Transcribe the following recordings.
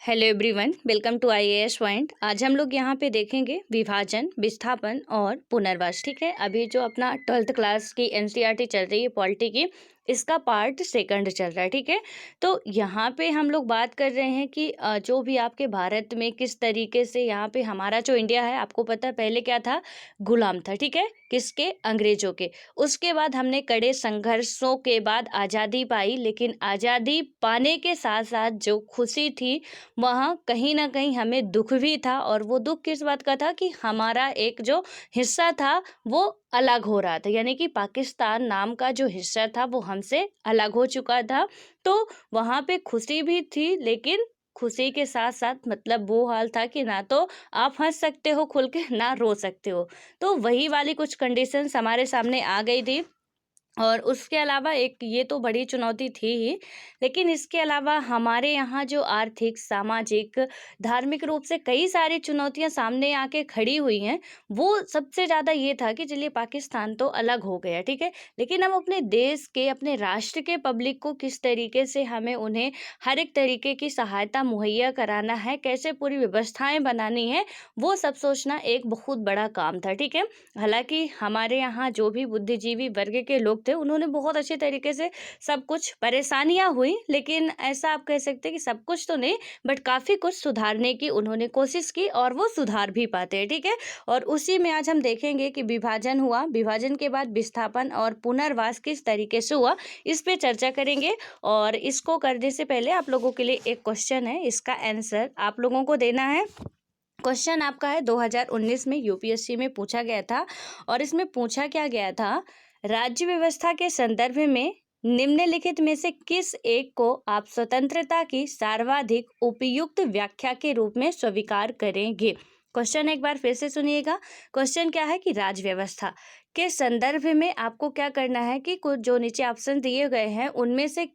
Hello everyone, welcome to IAS point. आज हम लोग यहाँ पे देखेंगे विभाजन, विस्थापन और पुनर्वास। ठीक है, अभी जो अपना 12th क्लास की एनसीईआरटी चल रही है पॉलिटी की, इसका पार्ट सेकंड चल रहा है। ठीक है, तो यहाँ पे हम लोग बात कर रहे हैं कि जो भी आपके भारत में किस तरीके से यहाँ पे हमारा जो इंडिया है, आपको पता है पहले क्या था, गुलाम था। ठीक है, किसके? अंग्रेजों के। उसके बाद हमने कड़े संघर्षों के बाद आज़ादी पाई, लेकिन आज़ादी पाने के साथ साथ जो खुशी थी वहाँ कहीं ना कहीं हमें दुख भी था। और वो दुख किस बात का था कि हमारा एक जो हिस्सा था वो अलग हो रहा था, यानी कि पाकिस्तान नाम का जो हिस्सा था वो हमसे अलग हो चुका था। तो वहाँ पे खुशी भी थी, लेकिन खुशी के साथ साथ मतलब वो हाल था कि ना तो आप हंस सकते हो खुल के, ना रो सकते हो। तो वही वाली कुछ कंडीशंस हमारे सामने आ गई थी। और उसके अलावा एक ये तो बड़ी चुनौती थी ही, लेकिन इसके अलावा हमारे यहाँ जो आर्थिक, सामाजिक, धार्मिक रूप से कई सारी चुनौतियाँ सामने आके खड़ी हुई हैं। वो सबसे ज़्यादा ये था कि चलिए पाकिस्तान तो अलग हो गया, ठीक है, लेकिन हम अपने देश के, अपने राष्ट्र के पब्लिक को किस तरीके से हमें उन्हें हर एक तरीके की सहायता मुहैया कराना है, कैसे पूरी व्यवस्थाएं बनानी है, वो सब सोचना एक बहुत बड़ा काम था। ठीक है, हालांकि हमारे यहाँ जो भी बुद्धिजीवी वर्ग के लोग थे उन्होंने बहुत अच्छे तरीके से सब कुछ, परेशानियां हुई लेकिन ऐसा आप कह सकते हैं कि सब कुछ तो नहीं, बट काफ़ी कुछ सुधारने की उन्होंने कोशिश की और वो सुधार भी पाते हैं। ठीक है, और उसी में आज हम देखेंगे कि विभाजन हुआ, विभाजन के बाद विस्थापन और पुनर्वास किस तरीके से हुआ, इस पे चर्चा करेंगे। और इसको करने से पहले आप लोगों के लिए एक क्वेश्चन है, इसका आंसर आप लोगों को देना है। क्वेश्चन आपका है 2019 में यूपीएससी में पूछा गया था, और इसमें पूछा क्या गया था, राज्य व्यवस्था के संदर्भ में निम्नलिखित में से किस एक को आप स्वतंत्रता की सर्वाधिक उपयुक्त व्याख्या के रूप में स्वीकार करेंगे। क्वेश्चन एक बार फिर से सुनिएगा। क्वेश्चन क्या है कि राज्य व्यवस्था के संदर्भ में आपको क्या करना है कि कुछ जो नीचे ऑप्शन दिए गए हैं उनमें से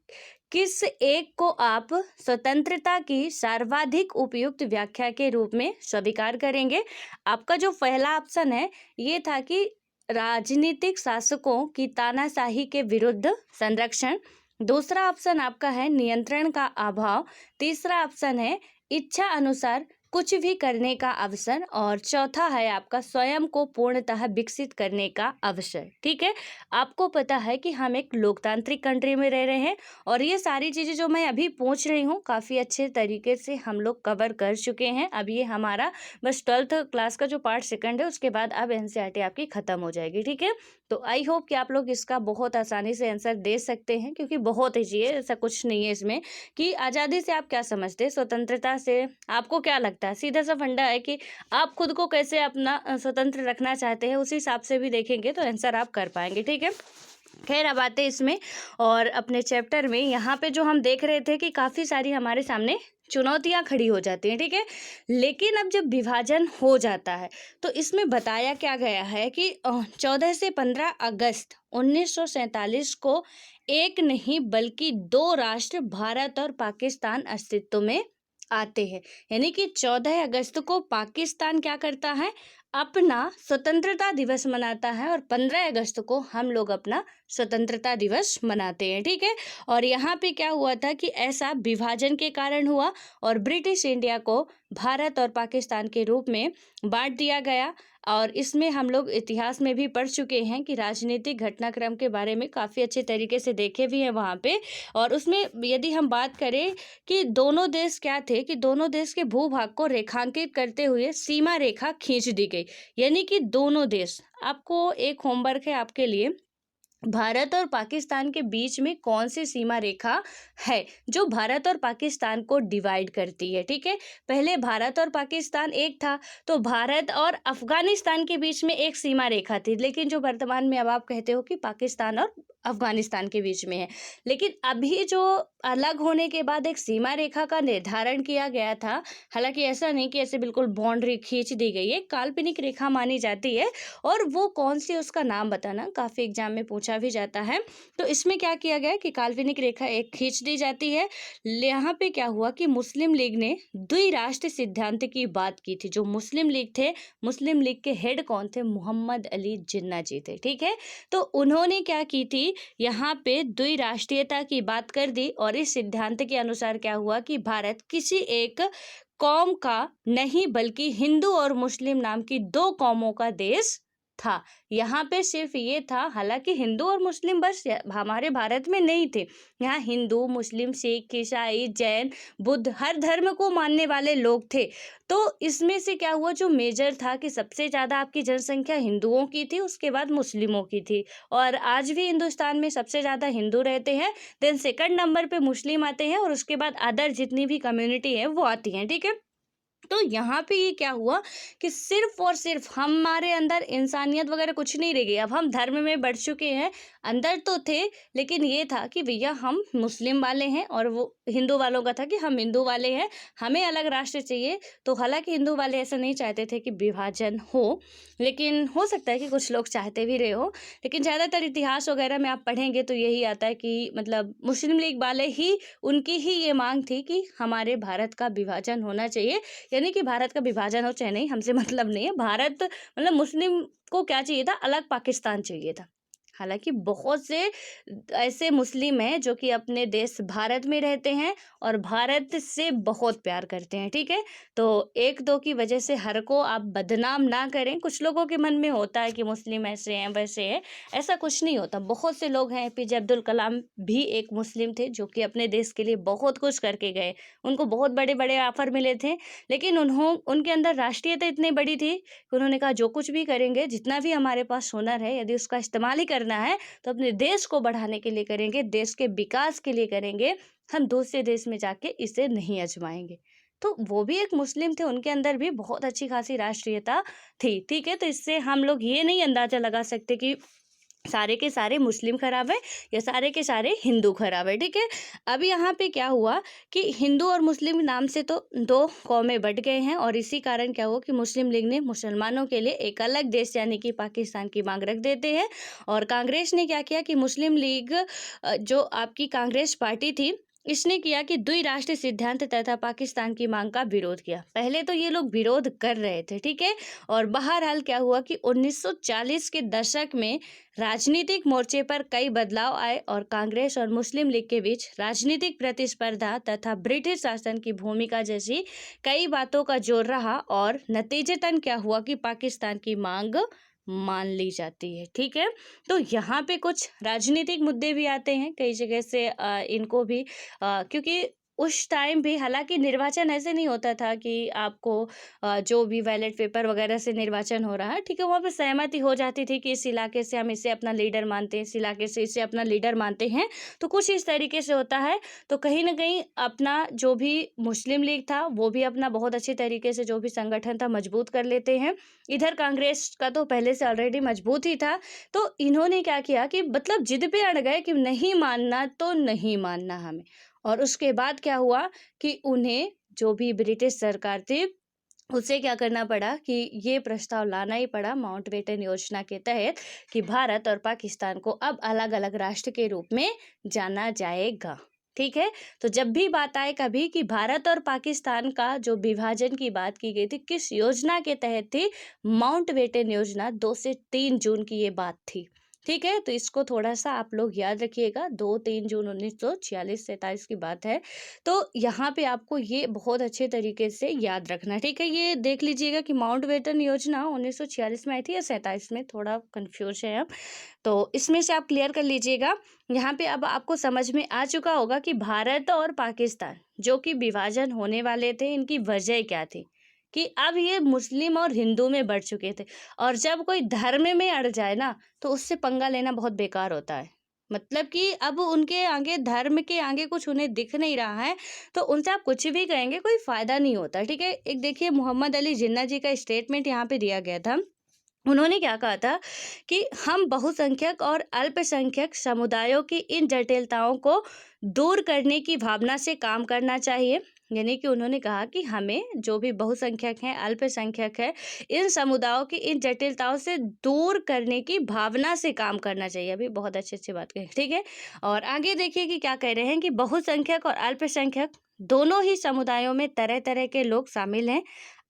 किस एक को आप स्वतंत्रता की सर्वाधिक उपयुक्त व्याख्या के रूप में स्वीकार करेंगे। आपका जो पहला ऑप्शन है ये था कि राजनीतिक शासकों की तानाशाही के विरुद्ध संरक्षण। दूसरा ऑप्शन आपका है नियंत्रण का अभाव। तीसरा ऑप्शन है इच्छा अनुसार कुछ भी करने का अवसर। और चौथा है आपका स्वयं को पूर्णतः विकसित करने का अवसर। ठीक है, आपको पता है कि हम एक लोकतांत्रिक कंट्री में रह रहे हैं, और ये सारी चीज़ें जो मैं अभी पूछ रही हूँ काफ़ी अच्छे तरीके से हम लोग कवर कर चुके हैं। अब ये हमारा बस 12th क्लास का जो पार्ट सेकंड है, उसके बाद अब एनसीईआरटी आपकी ख़त्म हो जाएगी। ठीक है, तो आई होप कि आप लोग इसका बहुत आसानी से आंसर दे सकते हैं, क्योंकि बहुत ईजी है, ऐसा कुछ नहीं है इसमें कि आज़ादी से आप क्या समझते हैं, स्वतंत्रता से आपको क्या लगता है। सीधा सा फंडा है कि आप खुद को कैसे अपना स्वतंत्र रखना चाहते हैं, उसी हिसाब से भी देखेंगे तो आंसर आप कर पाएंगे। ठीक है, खैर अब आते इसमें और अपने चैप्टर में। यहाँ पे जो हम देख रहे थे कि काफ़ी सारी हमारे सामने चुनौतियाँ खड़ी हो जाती हैं। ठीक है, लेकिन अब जब विभाजन हो जाता है तो इसमें बताया क्या गया है कि 14 से 15 अगस्त 1947 को एक नहीं बल्कि दो राष्ट्र भारत और पाकिस्तान अस्तित्व में आते हैं। यानी कि 14 अगस्त को पाकिस्तान क्या करता है, अपना स्वतंत्रता दिवस मनाता है, और 15 अगस्त को हम लोग अपना स्वतंत्रता दिवस मनाते हैं। ठीक है, और यहाँ पे क्या हुआ था कि ऐसा विभाजन के कारण हुआ, और ब्रिटिश इंडिया को भारत और पाकिस्तान के रूप में बांट दिया गया। और इसमें हम लोग इतिहास में भी पढ़ चुके हैं कि राजनीतिक घटनाक्रम के बारे में काफ़ी अच्छे तरीके से देखे भी हैं वहाँ पे। और उसमें यदि हम बात करें कि दोनों देश क्या थे, कि दोनों देश के भूभाग को रेखांकित करते हुए सीमा रेखा खींच दी गई। यानी कि दोनों देश, आपको एक होमवर्क है आपके लिए, भारत और पाकिस्तान के बीच में कौन सी सीमा रेखा है जो भारत और पाकिस्तान को डिवाइड करती है। ठीक है, पहले भारत और पाकिस्तान एक था, तो भारत और अफगानिस्तान के बीच में एक सीमा रेखा थी, लेकिन जो वर्तमान में अब आप कहते हो कि पाकिस्तान और अफगानिस्तान के बीच में है। लेकिन अभी जो अलग होने के बाद एक सीमा रेखा का निर्धारण किया गया था, हालांकि ऐसा नहीं कि ऐसे बिल्कुल बाउंड्री खींच दी गई है, काल्पनिक रेखा मानी जाती है। और वो कौन सी, उसका नाम बताना, काफ़ी एग्जाम में पूछा पूछा भी जाता है। तो इसमें क्या किया गया कि काल्पनिक रेखा एक खींच दी जाती है। यहाँ पे क्या हुआ कि मुस्लिम लीग ने द्विराष्ट्र सिद्धांत की बात की थी। जो मुस्लिम लीग थे, मुस्लिम लीग के हेड कौन थे? मोहम्मद अली जिन्ना जी थे, ठीक है। तो उन्होंने क्या की थी, यहाँ पे द्विराष्ट्रीयता की बात कर दी और इस सिद्धांत के अनुसार क्या हुआ कि भारत किसी एक कौम का नहीं बल्कि हिंदू और मुस्लिम नाम की दो कौमों का देश था। यहाँ पे सिर्फ ये था, हालांकि हिंदू और मुस्लिम बस हमारे भारत में नहीं थे। यहाँ हिंदू, मुस्लिम, सिख, ईसाई, जैन, बुद्ध हर धर्म को मानने वाले लोग थे। तो इसमें से क्या हुआ, जो मेजर था कि सबसे ज़्यादा आपकी जनसंख्या हिंदुओं की थी, उसके बाद मुस्लिमों की थी। और आज भी हिंदुस्तान में सबसे ज़्यादा हिंदू रहते हैं, देन सेकंड नंबर पे मुस्लिम आते हैं और उसके बाद अदर जितनी भी कम्युनिटी है वो आती हैं, ठीक है। तो यहाँ पे ये क्या हुआ कि सिर्फ और सिर्फ हमारे अंदर इंसानियत वगैरह कुछ नहीं रह गई। अब हम धर्म में बढ़ चुके हैं, अंदर तो थे लेकिन ये था कि भैया हम मुस्लिम वाले हैं और वो हिंदू वालों का था कि हम हिंदू वाले हैं, हमें अलग राष्ट्र चाहिए। तो हालांकि हिंदू वाले ऐसा नहीं चाहते थे कि विभाजन हो, लेकिन हो सकता है कि कुछ लोग चाहते भी रहे हो। लेकिन ज़्यादातर इतिहास वगैरह में आप पढ़ेंगे तो यही आता है कि मतलब मुस्लिम लीग वाले ही, उनकी ही ये मांग थी कि हमारे भारत का विभाजन होना चाहिए। यानी कि भारत का विभाजन हो चाहे नहीं, हमसे मतलब नहीं है। भारत मतलब मुस्लिम को क्या चाहिए था, अलग पाकिस्तान चाहिए था। हालांकि बहुत से ऐसे मुस्लिम हैं जो कि अपने देश भारत में रहते हैं और भारत से बहुत प्यार करते हैं, ठीक है। तो एक दो की वजह से हर को आप बदनाम ना करें। कुछ लोगों के मन में होता है कि मुस्लिम ऐसे हैं वैसे हैं, ऐसा कुछ नहीं होता। बहुत से लोग हैं, APJ अब्दुल कलाम भी एक मुस्लिम थे जो कि अपने देश के लिए बहुत कुछ करके गए। उनको बहुत बड़े बड़े ऑफर मिले थे, लेकिन उनके अंदर राष्ट्रीयता इतनी बड़ी थी कि उन्होंने कहा जो कुछ भी करेंगे, जितना भी हमारे पास हुनर है, यदि उसका इस्तेमाल ही करना है तो अपने देश को बढ़ाने के लिए करेंगे, देश के विकास के लिए करेंगे। हम दूसरे देश में जाके इसे नहीं आजमाएंगे। तो वो भी एक मुस्लिम थे, उनके अंदर भी बहुत अच्छी खासी राष्ट्रीयता थी, ठीक है। तो इससे हम लोग ये नहीं अंदाजा लगा सकते कि सारे के सारे मुस्लिम खराब है या सारे के सारे हिंदू खराब है, ठीक है। अब यहाँ पे क्या हुआ कि हिंदू और मुस्लिम नाम से तो दो कौमें बट गए हैं और इसी कारण क्या हुआ कि मुस्लिम लीग ने मुसलमानों के लिए एक अलग देश यानी कि पाकिस्तान की मांग रख देते हैं। और कांग्रेस ने क्या किया कि मुस्लिम लीग जो आपकी कांग्रेस पार्टी थी, इसने किया कि द्विराष्ट्र सिद्धांत तथा पाकिस्तान की मांग का विरोध किया। पहले तो ये लोग विरोध कर रहे थे, ठीक है। और बहरहाल क्या हुआ कि 1940 के दशक में राजनीतिक मोर्चे पर कई बदलाव आए और कांग्रेस और मुस्लिम लीग के बीच राजनीतिक प्रतिस्पर्धा तथा ब्रिटिश शासन की भूमिका जैसी कई बातों का जोर रहा और नतीजतन क्या हुआ कि पाकिस्तान की मांग मान ली जाती है, ठीक है। तो यहाँ पे कुछ राजनीतिक मुद्दे भी आते हैं कई जगह से, इनको भी क्योंकि उस टाइम भी हालांकि निर्वाचन ऐसे नहीं होता था कि आपको जो भी बैलेट पेपर वगैरह से निर्वाचन हो रहा है, ठीक है, वहाँ पे सहमति हो जाती थी कि इस इलाके से हम इसे अपना लीडर मानते हैं, इस इलाके से इसे अपना लीडर मानते हैं। तो कुछ इस तरीके से होता है। तो कहीं ना कहीं अपना जो भी मुस्लिम लीग था वो भी अपना बहुत अच्छे तरीके से जो भी संगठन था मजबूत कर लेते हैं। इधर कांग्रेस का तो पहले से ऑलरेडी मजबूत ही था। तो इन्होंने क्या किया कि मतलब जिद पे अड़ गए कि नहीं मानना तो नहीं मानना हमें। और उसके बाद क्या हुआ कि उन्हें जो भी ब्रिटिश सरकार थी उसे क्या करना पड़ा कि ये प्रस्ताव लाना ही पड़ा माउंटबेटन योजना के तहत कि भारत और पाकिस्तान को अब अलग अलग राष्ट्र के रूप में जाना जाएगा, ठीक है। तो जब भी बात आए कभी कि भारत और पाकिस्तान का जो विभाजन की बात की गई थी, किस योजना के तहत थी? माउंटबेटन योजना, 2 से 3 जून की ये बात थी, ठीक है। तो इसको थोड़ा सा आप लोग याद रखिएगा, 2-3 जून 1946-47 की बात है। तो यहाँ पे आपको ये बहुत अच्छे तरीके से याद रखना है, ठीक है। ये देख लीजिएगा कि माउंटबेटन योजना 1946 में आई थी या 47 में, थोड़ा कन्फ्यूज है अब। तो इसमें से आप क्लियर कर लीजिएगा। यहाँ पे अब आपको समझ में आ चुका होगा कि भारत और पाकिस्तान जो कि विभाजन होने वाले थे, इनकी वजह क्या थी कि अब ये मुस्लिम और हिंदू में बढ़ चुके थे। और जब कोई धर्म में अड़ जाए ना तो उससे पंगा लेना बहुत बेकार होता है। मतलब कि अब उनके आगे, धर्म के आगे कुछ उन्हें दिख नहीं रहा है तो उनसे आप कुछ भी कहेंगे कोई फायदा नहीं होता, ठीक है। एक देखिए मोहम्मद अली जिन्ना जी का स्टेटमेंट यहाँ पे दिया गया था। उन्होंने क्या कहा था कि हम बहुसंख्यक और अल्पसंख्यक समुदायों की इन जटिलताओं को दूर करने की भावना से काम करना चाहिए। यानी कि उन्होंने कहा कि हमें जो भी बहुसंख्यक हैं, अल्पसंख्यक है, इन समुदायों की इन जटिलताओं से दूर करने की भावना से काम करना चाहिए। अभी बहुत अच्छी बात कही, ठीक है। और आगे देखिए कि क्या कह रहे हैं कि बहुसंख्यक और अल्पसंख्यक दोनों ही समुदायों में तरह तरह के लोग शामिल हैं।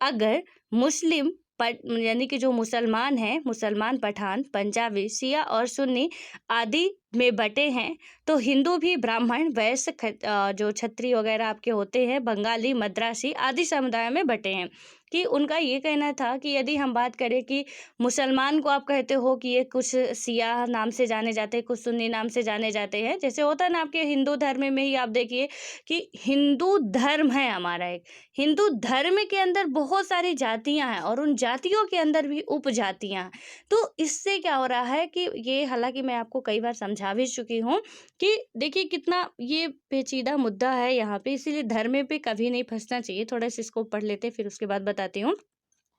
अगर मुस्लिम यानी कि जो मुसलमान हैं, मुसलमान पठान, पंजाबी, शिया और सुन्नी आदि में बटे हैं, तो हिंदू भी ब्राह्मण, वैश्य, जो क्षत्रिय वगैरह आपके होते हैं, बंगाली, मद्रासी आदि समुदायों में बटे हैं। कि उनका ये कहना था कि यदि हम बात करें कि मुसलमान को आप कहते हो कि ये कुछ शिया नाम से जाने जाते हैं, कुछ सुन्नी नाम से जाने जाते हैं, जैसे होता है ना आपके हिंदू धर्म में ही आप देखिए कि हिंदू धर्म है हमारा एक। हिंदू धर्म के अंदर बहुत सारी जातियां हैं और उन जातियों के अंदर भी उपजातियां हैं। तो इससे क्या हो रहा है कि ये, हालांकि मैं आपको कई बार समझा भी चुकी हूँ कि देखिए कितना ये पेचीदा मुद्दा है यहाँ पे, इसीलिए धर्म पे कभी नहीं फंसना चाहिए। थोड़ा सा इसको पढ़ लेते फिर उसके बाद बताती हूँ।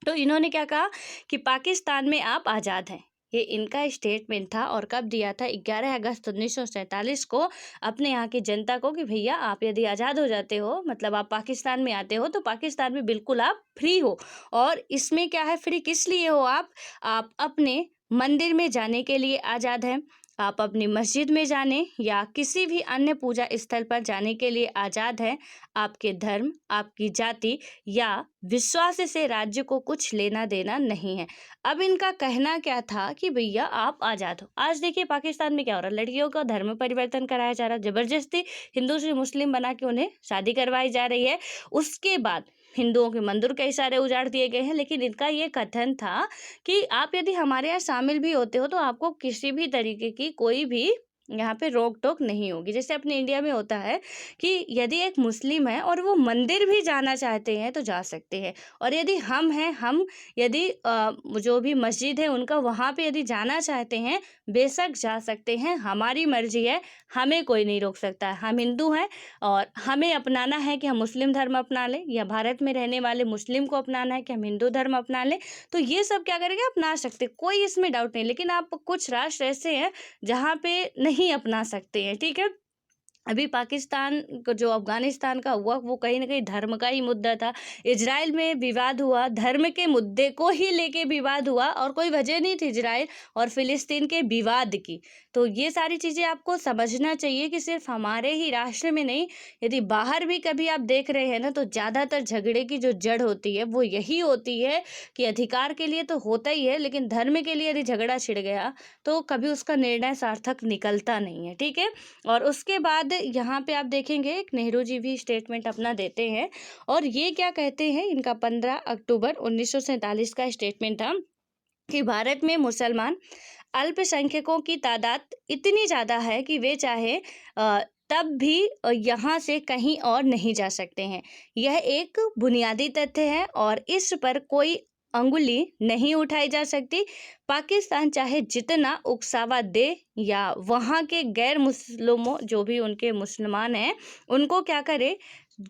तो इन्होंने क्या कहा कि पाकिस्तान में आप आज़ाद हैं, ये इनका स्टेटमेंट था। और कब दिया था? 11 अगस्त 1947 को अपने यहाँ की जनता को कि भैया आप यदि आज़ाद हो जाते हो, मतलब आप पाकिस्तान में आते हो, तो पाकिस्तान में बिल्कुल आप फ्री हो। और इसमें क्या है, फ्री किस लिए हो आप अपने मंदिर में जाने के लिए आज़ाद हैं, आप अपनी मस्जिद में जाने या किसी भी अन्य पूजा स्थल पर जाने के लिए आज़ाद हैं। आपके धर्म, आपकी जाति या विश्वास से राज्य को कुछ लेना देना नहीं है। अब इनका कहना क्या था कि भैया आप आज़ाद हो। आज देखिए पाकिस्तान में क्या हो रहा है, लड़कियों का धर्म परिवर्तन कराया जा रहा है, जबरदस्ती हिंदू से मुस्लिम बना के उन्हें शादी करवाई जा रही है। उसके बाद हिंदुओं के मंदिर कई सारे उजाड़ दिए गए हैं। लेकिन इनका ये कथन था कि आप यदि हमारे यहाँ शामिल भी होते हो तो आपको किसी भी तरीके की कोई भी यहाँ पे रोक टोक नहीं होगी। जैसे अपने इंडिया में होता है कि यदि एक मुस्लिम है और वो मंदिर भी जाना चाहते हैं तो जा सकते हैं, और यदि हम हैं, हम यदि जो भी मस्जिद है उनका वहाँ पे यदि जाना चाहते हैं, बेशक जा सकते हैं, हमारी मर्जी है, हमें कोई नहीं रोक सकता है। हम हिंदू हैं और हमें अपनाना है कि हम मुस्लिम धर्म अपना लें, या भारत में रहने वाले मुस्लिम को अपनाना है कि हम हिंदू धर्म अपना लें, तो ये सब क्या करेंगे, अपना सकते, कोई इसमें डाउट नहीं। लेकिन आप कुछ राष्ट्र ऐसे हैं जहाँ पे नहीं अपना सकते हैं, ठीक है। अभी पाकिस्तान को जो अफगानिस्तान का हुआ वो कहीं ना कहीं धर्म का ही मुद्दा था। इजराइल में विवाद हुआ, धर्म के मुद्दे को ही लेके विवाद हुआ, और कोई वजह नहीं थी इजराइल और फिलिस्तीन के विवाद की। तो ये सारी चीज़ें आपको समझना चाहिए कि सिर्फ हमारे ही राष्ट्र में नहीं, यदि बाहर भी कभी आप देख रहे हैं ना, तो ज़्यादातर झगड़े की जो जड़ होती है वो यही होती है कि अधिकार के लिए तो होता ही है, लेकिन धर्म के लिए यदि झगड़ा छिड़ गया तो कभी उसका निर्णय सार्थक निकलता नहीं है, ठीक है। और उसके बाद यहाँ पे आप देखेंगे एक नेहरू जी भी स्टेटमेंट अपना देते हैं, और ये क्या कहते हैं, इनका 15 अक्टूबर 1947 का स्टेटमेंट था कि भारत में मुसलमान अल्पसंख्यकों की तादाद इतनी ज़्यादा है कि वे चाहे तब भी यहाँ से कहीं और नहीं जा सकते हैं। यह एक बुनियादी तथ्य है और इस पर कोई अंगुली नहीं उठाई जा सकती। पाकिस्तान चाहे जितना उकसावा दे या वहाँ के गैर मुस्लिमों, जो भी उनके मुसलमान हैं, उनको क्या करे,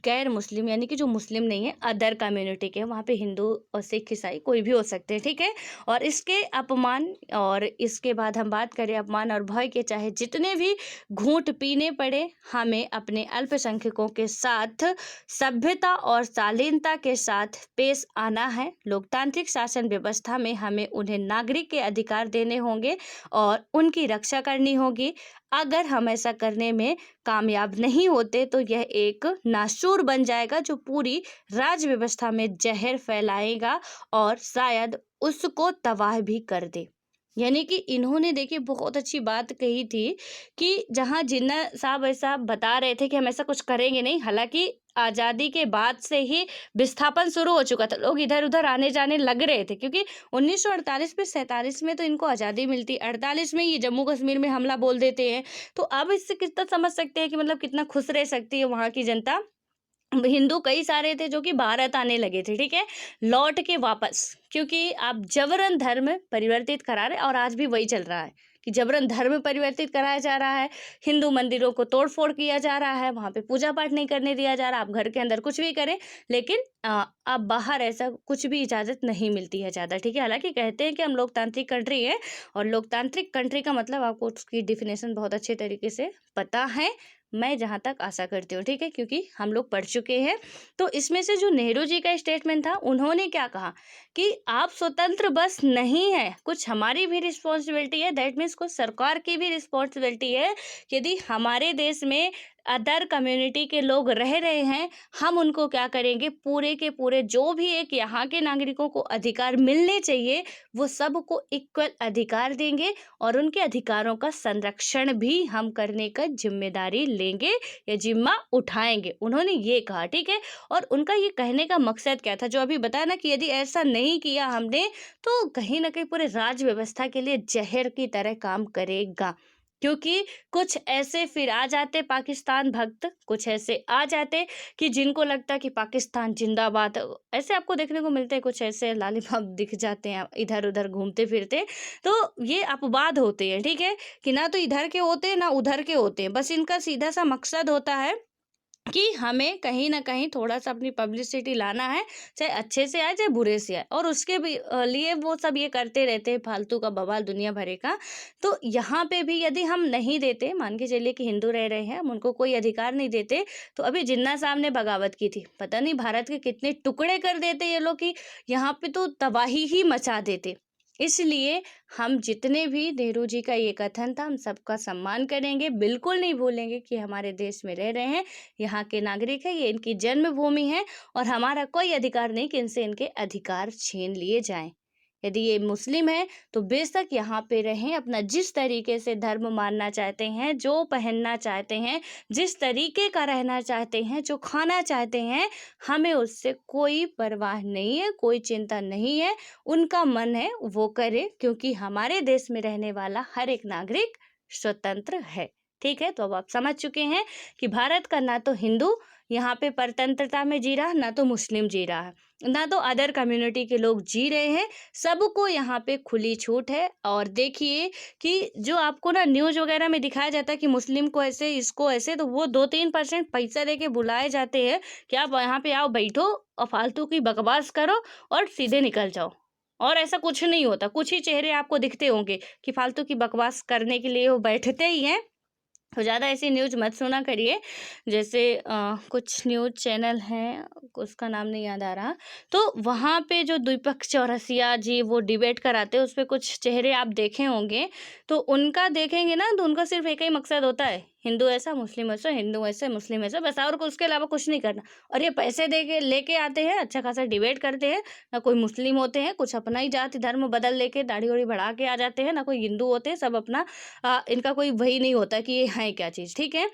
गैर मुस्लिम यानी कि जो मुस्लिम नहीं है, अदर कम्युनिटी के, वहाँ पे हिंदू और सिख ईसाई कोई भी हो सकते हैं, ठीक है। और इसके अपमान, और इसके बाद हम बात करें अपमान और भय के, चाहे जितने भी घूंट पीने पड़े, हमें अपने अल्पसंख्यकों के साथ सभ्यता और शालीनता के साथ पेश आना है। लोकतांत्रिक शासन व्यवस्था में हमें उन्हें नागरिक के अधिकार देने होंगे और उनकी रक्षा करनी होगी। अगर हम ऐसा करने में कामयाब नहीं होते तो यह एक नासूर बन जाएगा जो पूरी राज व्यवस्था में जहर फैलाएगा और शायद उसको तबाह भी कर दे। यानी कि इन्होंने देखिए बहुत अच्छी बात कही थी कि जहाँ जिन्ना साहब ऐसा बता रहे थे कि हम ऐसा कुछ करेंगे नहीं, हालांकि आज़ादी के बाद से ही विस्थापन शुरू हो चुका था, लोग इधर उधर आने जाने लग रहे थे, क्योंकि 1948 में 47 में तो इनको आज़ादी मिलती, 48 में ये जम्मू कश्मीर में हमला बोल देते हैं। तो अब इससे कितना समझ सकते हैं कि मतलब कितना खुश रह सकती है वहाँ की जनता। हिंदू कई सारे थे जो कि भारत आने लगे थे, ठीक है, लौट के वापस, क्योंकि आप जबरन धर्म परिवर्तित करा रहे, और आज भी वही चल रहा है कि जबरन धर्म परिवर्तित कराया जा रहा है। हिंदू मंदिरों को तोड़फोड़ किया जा रहा है, वहाँ पे पूजा पाठ नहीं करने दिया जा रहा। आप घर के अंदर कुछ भी करें, लेकिन आप बाहर ऐसा कुछ भी इजाज़त नहीं मिलती है ज़्यादा, ठीक है। हालांकि कहते हैं कि हम लोकतांत्रिक कंट्री है, और लोकतांत्रिक कंट्री का मतलब आपको उसकी डिफिनेशन बहुत अच्छे तरीके से पता है, मैं जहाँ तक आशा करती हूँ, ठीक है, क्योंकि हम लोग पढ़ चुके हैं। तो इसमें से जो नेहरू जी का स्टेटमेंट था, उन्होंने क्या कहा कि आप स्वतंत्र बस नहीं है, कुछ हमारी भी रिस्पॉन्सिबिलिटी है, दैट मीन्स कुछ सरकार की भी रिस्पॉन्सिबिलिटी है। यदि हमारे देश में अदर कम्युनिटी के लोग रह रहे हैं, हम उनको क्या करेंगे, पूरे के पूरे जो भी एक यहाँ के नागरिकों को अधिकार मिलने चाहिए, वो सबको इक्वल अधिकार देंगे और उनके अधिकारों का संरक्षण भी हम करने का जिम्मेदारी लेंगे या जिम्मा उठाएंगे। उन्होंने ये कहा, ठीक है। और उनका ये कहने का मकसद क्या था, जो अभी बताया ना कि यदि ऐसा नहीं किया हमने तो कहीं ना कहीं पूरे राज व्यवस्था के लिए जहर की तरह काम करेगा। क्योंकि कुछ ऐसे फिर आ जाते पाकिस्तान भक्त, कुछ ऐसे आ जाते कि जिनको लगता है कि पाकिस्तान जिंदाबाद, ऐसे आपको देखने को मिलते हैं, कुछ ऐसे लालीपाप दिख जाते हैं इधर उधर घूमते फिरते। तो ये अपवाद होते हैं, ठीक है, कि ना तो इधर के होते हैं ना उधर के होते हैं, बस इनका सीधा सा मकसद होता है कि हमें कहीं ना कहीं थोड़ा सा अपनी पब्लिसिटी लाना है, चाहे अच्छे से आए चाहे बुरे से आए, और उसके भी लिए वो सब ये करते रहते हैं फालतू का बवाल दुनिया भरे का। तो यहाँ पे भी यदि हम नहीं देते, मान के चलिए कि हिंदू रह रहे हैं, हम उनको कोई अधिकार नहीं देते, तो अभी जिन्ना साहब ने बगावत की थी, पता नहीं भारत के कितने टुकड़े कर देते ये लोग कि यहाँ पे तो तबाही ही मचा देते। इसलिए हम जितने भी नेहरू जी का ये कथन था, हम सबका सम्मान करेंगे, बिल्कुल नहीं भूलेंगे कि हमारे देश में रह रहे हैं, यहाँ के नागरिक है, ये इनकी जन्मभूमि है और हमारा कोई अधिकार नहीं कि इनसे इनके अधिकार छीन लिए जाएं। यदि ये मुस्लिम है तो बेशक यहाँ पे रहें, अपना जिस तरीके से धर्म मानना चाहते हैं, जो पहनना चाहते हैं, जिस तरीके का रहना चाहते हैं, जो खाना चाहते हैं, हमें उससे कोई परवाह नहीं है, कोई चिंता नहीं है। उनका मन है वो करे, क्योंकि हमारे देश में रहने वाला हर एक नागरिक स्वतंत्र है। ठीक है, तो अब आप समझ चुके हैं कि भारत का ना तो हिंदू यहाँ पे परतंत्रता में जी रहा, ना तो मुस्लिम जी रहा है, ना तो अदर कम्युनिटी के लोग जी रहे हैं, सबको यहाँ पे खुली छूट है। और देखिए कि जो आपको ना न्यूज़ वगैरह में दिखाया जाता है कि मुस्लिम को ऐसे, इसको ऐसे, तो वो 2-3% पैसा दे के बुलाए जाते हैं कि आप यहाँ पे आओ, बैठो और फालतू की बकवास करो और सीधे निकल जाओ। और ऐसा कुछ नहीं होता, कुछ ही चेहरे आपको दिखते होंगे कि फालतू की बकवास करने के लिए वो बैठते ही हैं। तो ज़्यादा ऐसी न्यूज़ मत सुना करिए। जैसे कुछ न्यूज़ चैनल हैं, उसका नाम नहीं याद आ रहा, तो वहाँ पे जो दीपक चौरसिया जी वो डिबेट कराते हैं, उस पे कुछ चेहरे आप देखे होंगे, तो उनका देखेंगे ना तो उनका सिर्फ एक ही मकसद होता है, हिंदू ऐसा मुस्लिम ऐसा, हिंदू ऐसे मुस्लिम ऐसा, बस, और उसके अलावा कुछ नहीं करना। और ये पैसे दे के लेके आते हैं, अच्छा खासा डिबेट करते हैं, ना कोई मुस्लिम होते हैं, कुछ अपना ही जाति धर्म बदल लेके दाढ़ी वाड़ी बढ़ा के आ जाते हैं, ना कोई हिंदू होते हैं, सब अपना इनका कोई वही नहीं होता कि ये है क्या चीज़, ठीक है।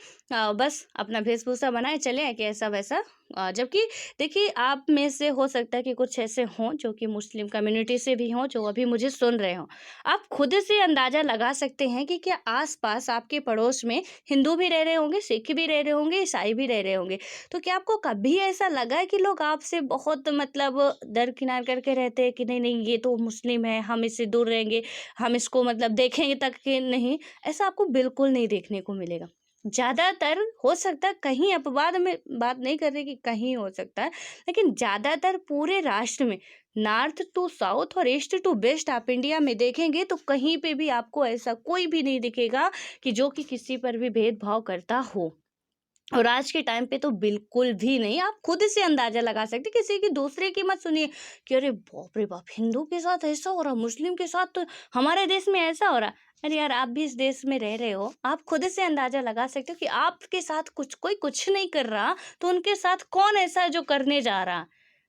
बस अपना वेशभूषा बनाए चले कि ऐसा वैसा। जबकि देखिए, आप में से हो सकता है कि कुछ ऐसे हों जो कि मुस्लिम कम्युनिटी से भी हों, जो अभी मुझे सुन रहे हों। आप खुद से अंदाज़ा लगा सकते हैं कि क्या आस-पास आपके पड़ोस में हिंदू भी रह रहे होंगे, सिख भी रह रहे होंगे, ईसाई भी रह रहे होंगे। तो क्या आपको कभी ऐसा लगा है कि लोग आपसे बहुत मतलब दरकिनार करके रहते हैं कि नहीं, नहीं ये तो मुस्लिम है, हम इससे दूर रहेंगे, हम इसको मतलब देखेंगे तक कि नहीं? ऐसा आपको बिल्कुल नहीं देखने को मिलेगा। ज़्यादातर हो सकता है, कहीं अपवाद में बात नहीं कर रही कि कहीं हो सकता है, लेकिन ज़्यादातर पूरे राष्ट्र में नॉर्थ टू साउथ और ईस्ट टू वेस्ट आप इंडिया में देखेंगे तो कहीं पे भी आपको ऐसा कोई भी नहीं दिखेगा कि जो कि किसी पर भी भेदभाव करता हो। और आज के टाइम पे तो बिल्कुल भी नहीं। आप खुद से अंदाजा लगा सकते, किसी की दूसरे की मत सुनिए कि अरे बाप रे बाप, हिंदू के साथ ऐसा हो रहा, मुस्लिम के साथ तो हमारे देश में ऐसा हो रहा। अरे यार, आप भी इस देश में रह रहे हो, आप खुद से अंदाजा लगा सकते हो कि आपके साथ कोई कुछ नहीं कर रहा, तो उनके साथ कौन ऐसा है जो करने जा रहा।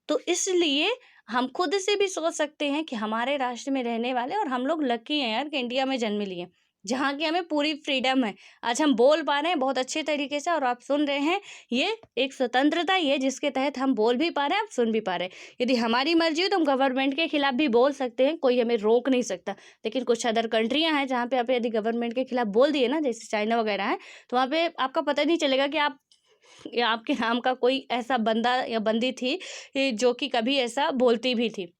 तो इसलिए हम खुद से भी सोच सकते हैं कि हमारे राष्ट्र में रहने वाले, और हम लोग लकी हैं यार कि इंडिया में जन्म लिए, जहाँ की हमें पूरी फ्रीडम है। आज हम बोल पा रहे हैं बहुत अच्छे तरीके से, और आप सुन रहे हैं, ये एक स्वतंत्रता ही है जिसके तहत हम बोल भी पा रहे हैं, आप सुन भी पा रहे हैं। यदि हमारी मर्जी हो तो हम गवर्नमेंट के खिलाफ भी बोल सकते हैं, कोई हमें रोक नहीं सकता। लेकिन कुछ अदर कंट्रियां हैं जहाँ पे आप यदि गवर्नमेंट के खिलाफ बोल दिए ना, जैसे चाइना वगैरह है, तो वहाँ पे आपका पता नहीं चलेगा कि आप, या आपके नाम का कोई ऐसा बंदा या बंदी थी जो कि कभी ऐसा बोलती भी थी,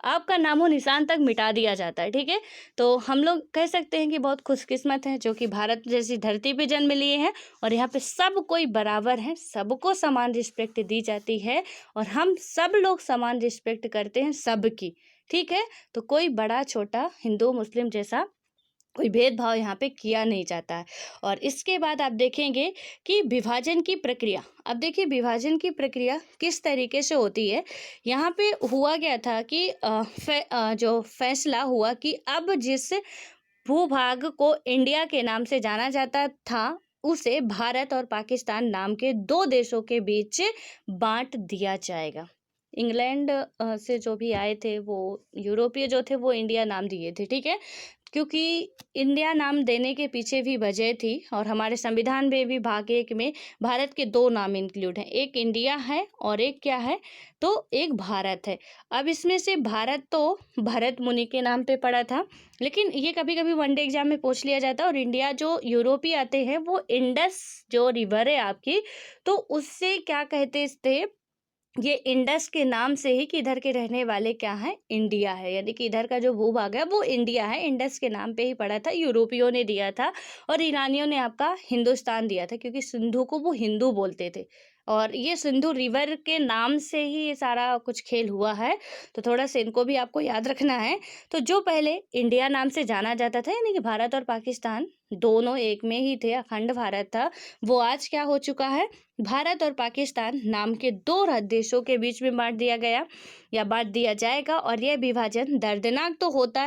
आपका नामो निशान तक मिटा दिया जाता है, ठीक है। तो हम लोग कह सकते हैं कि बहुत खुशकिस्मत हैं जो कि भारत जैसी धरती पे जन्म लिए हैं, और यहाँ पे सब कोई बराबर है, सबको समान रिस्पेक्ट दी जाती है, और हम सब लोग समान रिस्पेक्ट करते हैं सबकी, ठीक है। तो कोई बड़ा छोटा हिंदू मुस्लिम जैसा कोई भेदभाव यहाँ पे किया नहीं जाता है। और इसके बाद आप देखेंगे कि विभाजन की प्रक्रिया, अब देखिए विभाजन की प्रक्रिया किस तरीके से होती है। यहाँ पे हुआ क्या था कि जो फैसला हुआ कि अब जिस भूभाग को इंडिया के नाम से जाना जाता था उसे भारत और पाकिस्तान नाम के दो देशों के बीच बांट दिया जाएगा। इंग्लैंड से जो भी आए थे वो यूरोपीय जो थे वो इंडिया नाम दिए थे, ठीक है। क्योंकि इंडिया नाम देने के पीछे भी वजह थी और हमारे संविधान में भी भाग 1 में भारत के दो नाम इंक्लूड हैं, एक इंडिया है और एक क्या है, तो एक भारत है। अब इसमें से भारत तो भरत मुनि के नाम पे पड़ा था, लेकिन ये कभी कभी वनडे एग्जाम में पूछ लिया जाता है। और इंडिया जो यूरोपीय आते हैं वो इंडस जो रिवर है आपकी, तो उससे क्या कहते थे, ये इंडस के नाम से ही कि इधर के रहने वाले क्या हैं, इंडिया है, यानी कि इधर का जो भूभाग है वो इंडिया है, इंडस के नाम पे ही पड़ा था, यूरोपियों ने दिया था। और ईरानियों ने आपका हिंदुस्तान दिया था क्योंकि सिंधु को वो हिंदू बोलते थे। और ये सिंधु रिवर के नाम से ही ये सारा कुछ खेल हुआ है, तो थोड़ा सा इनको भी आपको याद रखना है। तो जो पहले इंडिया नाम से जाना जाता था, यानी कि भारत और पाकिस्तान दोनों एक में ही थे, अखंड भारत था, वो आज क्या हो चुका है, भारत और पाकिस्तान नाम के दो देशों के बीच में बांट दिया गया या बांट दिया जाएगा। और यह विभाजन दर्दनाक तो होता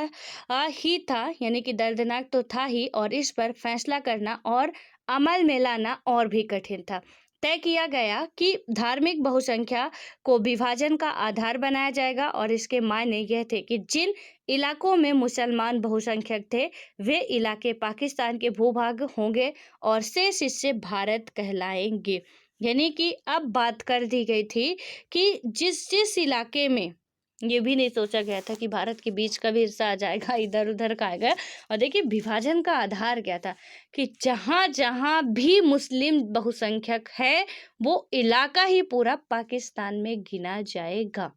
ही था, यानी कि दर्दनाक तो था ही, और इस पर फैसला करना और अमल में लाना और भी कठिन था। तय किया गया कि धार्मिक बहुसंख्या को विभाजन का आधार बनाया जाएगा और इसके मायने यह थे कि जिन इलाकों में मुसलमान बहुसंख्यक थे वे इलाके पाकिस्तान के भूभाग होंगे और शेष हिस्से भारत कहलाएंगे। यानी कि अब बात कर दी गई थी कि जिस जिस इलाके में, ये भी नहीं सोचा गया था कि भारत के बीच का भी हिस्सा आ जाएगा, इधर उधर का आएगा। और देखिए विभाजन का आधार क्या था कि जहाँ जहाँ भी मुस्लिम बहुसंख्यक है वो इलाका ही पूरा पाकिस्तान में गिना जाएगा,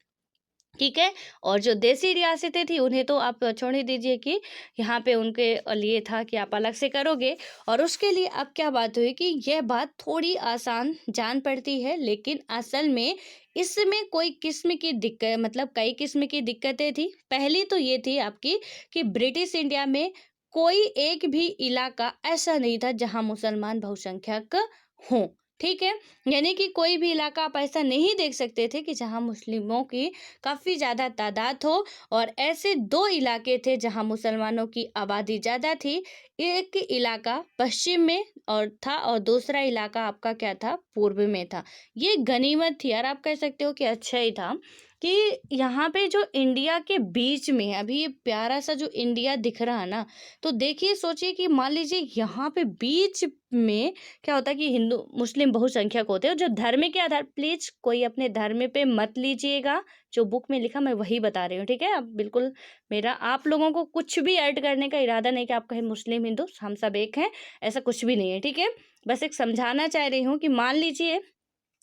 ठीक है। और जो देसी रियासतें थी उन्हें तो आप छोड़ ही दीजिए कि यहाँ पे उनके लिए था कि आप अलग से करोगे। और उसके लिए अब क्या बात हुई कि यह बात थोड़ी आसान जान पड़ती है, लेकिन असल में इसमें कोई किस्म की दिक्कत, मतलब कई किस्म की दिक्कतें थी। पहली तो ये थी आपकी कि ब्रिटिश इंडिया में कोई एक भी इलाका ऐसा नहीं था जहाँ मुसलमान बहुसंख्यक हों, ठीक है। यानी कि कोई भी इलाका आप ऐसा नहीं देख सकते थे कि जहां मुस्लिमों की काफ़ी ज़्यादा तादाद हो। और ऐसे दो इलाके थे जहां मुसलमानों की आबादी ज़्यादा थी, एक इलाका पश्चिम में और था और दूसरा इलाका आपका क्या था, पूर्व में था। ये गनीमत थी यार, आप कह सकते हो कि अच्छा ही था कि यहाँ पे जो इंडिया के बीच में है, अभी ये प्यारा सा जो इंडिया दिख रहा है ना, तो देखिए सोचिए कि मान लीजिए यहाँ पे बीच में क्या होता है कि हिंदू मुस्लिम बहुसंख्यक होते हैं जो धर्म के आधार, प्लीज कोई अपने धर्म पे मत लीजिएगा, जो बुक में लिखा मैं वही बता रही हूँ, ठीक है। अब बिल्कुल मेरा आप लोगों को कुछ भी ऐड करने का इरादा नहीं कि आप कहें मुस्लिम हिंदू, हम सब एक हैं, ऐसा कुछ भी नहीं है, ठीक है। बस एक समझाना चाह रही हूँ कि मान लीजिए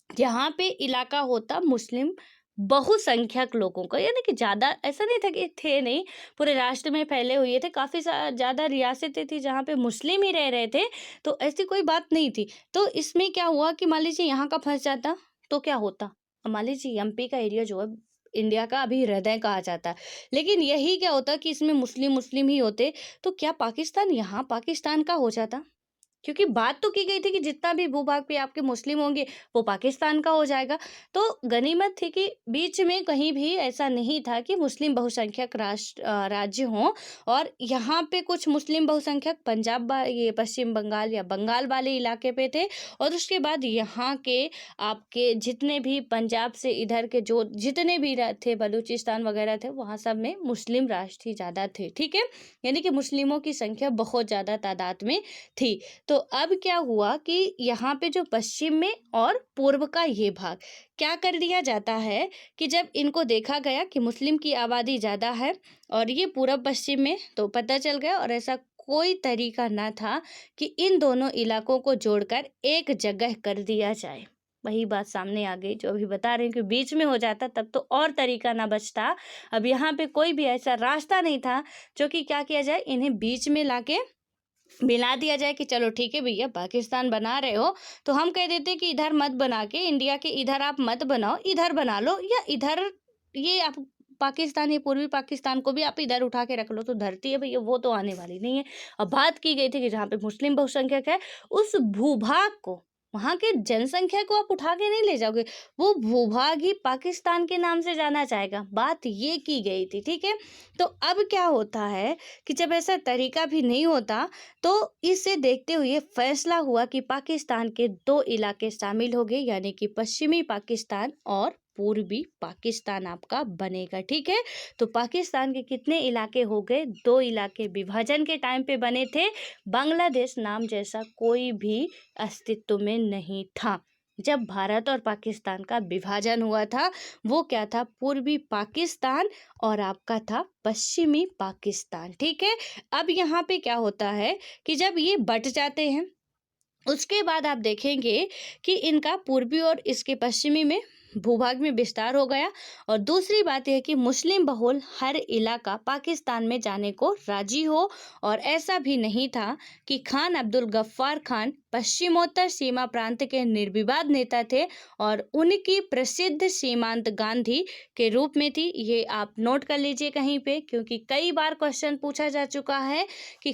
यहाँ पे इलाका होता मुस्लिम बहुसंख्यक लोगों का, यानी कि ज़्यादा ऐसा नहीं था कि थे नहीं, पूरे राष्ट्र में फैले हुए थे, काफ़ी ज़्यादा रियासतें थी जहाँ पे मुस्लिम ही रह रहे थे, तो ऐसी कोई बात नहीं थी। तो इसमें क्या हुआ कि मान लीजिए यहाँ का फंस जाता तो क्या होता, मान लीजिए एमपी का एरिया जो है इंडिया का अभी हृदय कहा जाता है, लेकिन यही क्या होता कि इसमें मुस्लिम मुस्लिम ही होते, तो क्या पाकिस्तान यहाँ पाकिस्तान का हो जाता, क्योंकि बात तो की गई थी कि जितना भी भूभाग पे आपके मुस्लिम होंगे वो पाकिस्तान का हो जाएगा। तो गनीमत थी कि बीच में कहीं भी ऐसा नहीं था कि मुस्लिम बहुसंख्यक राज्य हों। और यहाँ पे कुछ मुस्लिम बहुसंख्यक पंजाब ये पश्चिम बंगाल या बंगाल वाले इलाके पे थे, और उसके बाद यहाँ के आपके जितने भी पंजाब से इधर के जो जितने भी थे बलूचिस्तान वगैरह थे, वहाँ सब में मुस्लिम राष्ट्र ही ज़्यादा थे, ठीक है। यानी कि मुस्लिमों की संख्या बहुत ज़्यादा तादाद में थी। तो अब क्या हुआ कि यहाँ पे जो पश्चिम में और पूर्व का ये भाग क्या कर दिया जाता है कि जब इनको देखा गया कि मुस्लिम की आबादी ज़्यादा है और ये पूरब पश्चिम में, तो पता चल गया और ऐसा कोई तरीका ना था कि इन दोनों इलाकों को जोड़कर एक जगह कर दिया जाए। वही बात सामने आ गई जो अभी बता रही हूँ कि बीच में हो जाता तब तो और तरीका ना बचता। अब यहाँ पे कोई भी ऐसा रास्ता नहीं था जो कि क्या किया जाए, इन्हें बीच में लाके मिला दिया जाए कि चलो ठीक है भैया पाकिस्तान बना रहे हो तो हम कह देते कि इधर मत बना के, इंडिया के इधर आप मत बनाओ, इधर बना लो, या इधर ये आप पाकिस्तान या पूर्वी पाकिस्तान को भी आप इधर उठा के रख लो तो धरती है भैया, वो तो आने वाली नहीं है। अब बात की गई थी कि जहाँ पे मुस्लिम बहुसंख्यक है उस भूभाग को, वहाँ के जनसंख्या को आप उठा के नहीं ले जाओगे, वो भूभाग ही पाकिस्तान के नाम से जाना चाहेगा, बात ये की गई थी। ठीक है, तो अब क्या होता है कि जब ऐसा तरीका भी नहीं होता तो इसे देखते हुए फैसला हुआ कि पाकिस्तान के दो इलाके शामिल हो गए, यानी कि पश्चिमी पाकिस्तान और पूर्वी पाकिस्तान आपका बनेगा। ठीक है, तो पाकिस्तान के कितने इलाके हो गए, दो इलाके विभाजन के टाइम पे बने थे। बांग्लादेश नाम जैसा कोई भी अस्तित्व में नहीं था जब भारत और पाकिस्तान का विभाजन हुआ था। वो क्या था, पूर्वी पाकिस्तान और आपका था पश्चिमी पाकिस्तान। ठीक है, अब यहाँ पे क्या होता है कि जब ये बट जाते हैं उसके बाद आप देखेंगे कि इनका पूर्वी और इसके पश्चिमी में भूभाग में विस्तार हो गया। और दूसरी बात यह है कि मुस्लिम बहुल हर इलाका पाकिस्तान में जाने को राजी हो। और ऐसा भी नहीं था कि खान अब्दुल गफ्फार खान पश्चिमोत्तर सीमा प्रांत के निर्विवाद नेता थे और उनकी प्रसिद्ध सीमांत गांधी के रूप में थी। ये आप नोट कर लीजिए कहीं पे, क्योंकि कई बार क्वेश्चन पूछा जा चुका है कि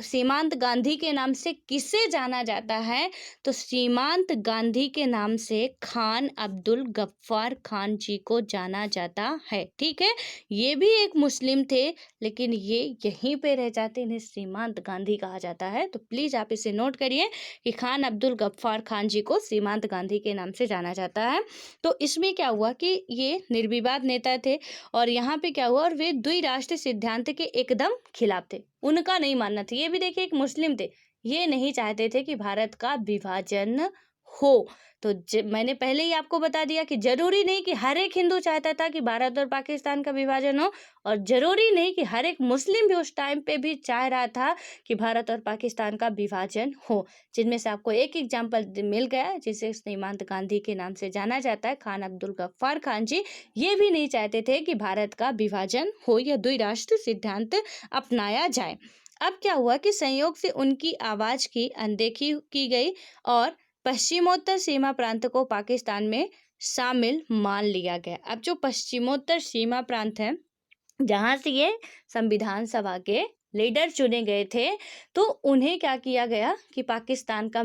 सीमांत गांधी के नाम से किसे जाना जाता है, तो सीमांत गांधी के नाम से खान अब्दुल गफ्फार खान जी को जाना जाता है। ठीक है, ये भी एक मुस्लिम थे लेकिन ये यहीं पे रह जाते, इन्हें सीमांत गांधी कहा जाता है। तो प्लीज आप इसे नोट करिए कि खान अब्दुल गफ्फार खान जी को सीमांत गांधी के नाम से जाना जाता है। तो इसमें क्या हुआ कि ये निर्विवाद नेता थे और यहाँ पे क्या हुआ, और वे द्विराष्ट्र सिद्धांत के एकदम खिलाफ थे, उनका नहीं मानना था। ये भी देखिए एक मुस्लिम थे, ये नहीं चाहते थे कि भारत का विभाजन हो। तो मैंने पहले ही आपको बता दिया कि जरूरी नहीं कि हर एक हिंदू चाहता था कि भारत और पाकिस्तान का विभाजन हो, और जरूरी नहीं कि हर एक मुस्लिम भी उस टाइम पे भी चाह रहा था कि भारत और पाकिस्तान का विभाजन हो। जिनमें से आपको एक एग्जाम्पल मिल गया जिसे सीमांत गांधी के नाम से जाना जाता है, खान अब्दुल गफ्फार खान जी। ये भी नहीं चाहते थे कि भारत का विभाजन हो या द्विराष्ट्र सिद्धांत अपनाया जाए। अब क्या हुआ कि संयोग से उनकी आवाज की अनदेखी की गई और पश्चिमोत्तर सीमा प्रांत को पाकिस्तान में शामिल मान लिया गया। अब जो पश्चिमोत्तर सीमा प्रांत है जहाँ से ये संविधान सभा के लीडर चुने गए थे, तो उन्हें क्या किया गया कि पाकिस्तान का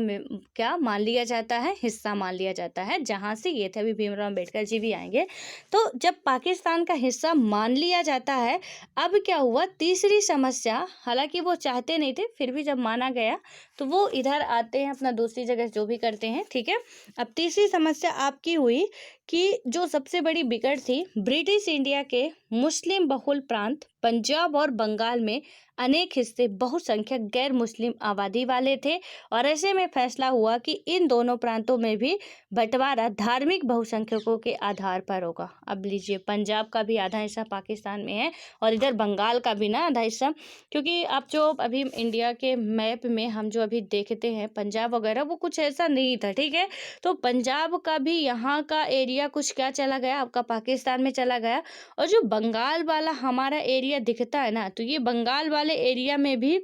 क्या मान लिया जाता है, हिस्सा मान लिया जाता है। जहाँ से ये थे, अभी भीमराव अम्बेडकर जी भी आएंगे। तो जब पाकिस्तान का हिस्सा मान लिया जाता है, अब क्या हुआ, तीसरी समस्या, हालांकि वो चाहते नहीं थे फिर भी जब माना गया तो वो इधर आते हैं, अपना दूसरी जगह जो भी करते हैं। ठीक है, अब तीसरी समस्या आपकी हुई कि जो सबसे बड़ी बिगड़ थी, ब्रिटिश इंडिया के मुस्लिम बहुल प्रांत पंजाब और बंगाल में अनेक हिस्से बहुसंख्यक गैर मुस्लिम आबादी वाले थे और ऐसे में फैसला हुआ कि इन दोनों प्रांतों में भी बंटवारा धार्मिक बहुसंख्यकों के आधार पर होगा। अब लीजिए, पंजाब का भी आधा हिस्सा पाकिस्तान में है और इधर बंगाल का भी ना आधा हिस्सा, क्योंकि आप जो अभी इंडिया के मैप में हम जो अभी देखते हैं पंजाब वगैरह, वो कुछ ऐसा नहीं था। ठीक है, तो पंजाब का भी यहाँ का एरिया कुछ क्या चला गया, आपका पाकिस्तान में चला गया। और जो बंगाल वाला हमारा एरिया दिखता है ना, तो ये बंगाल वाले एरिया में भी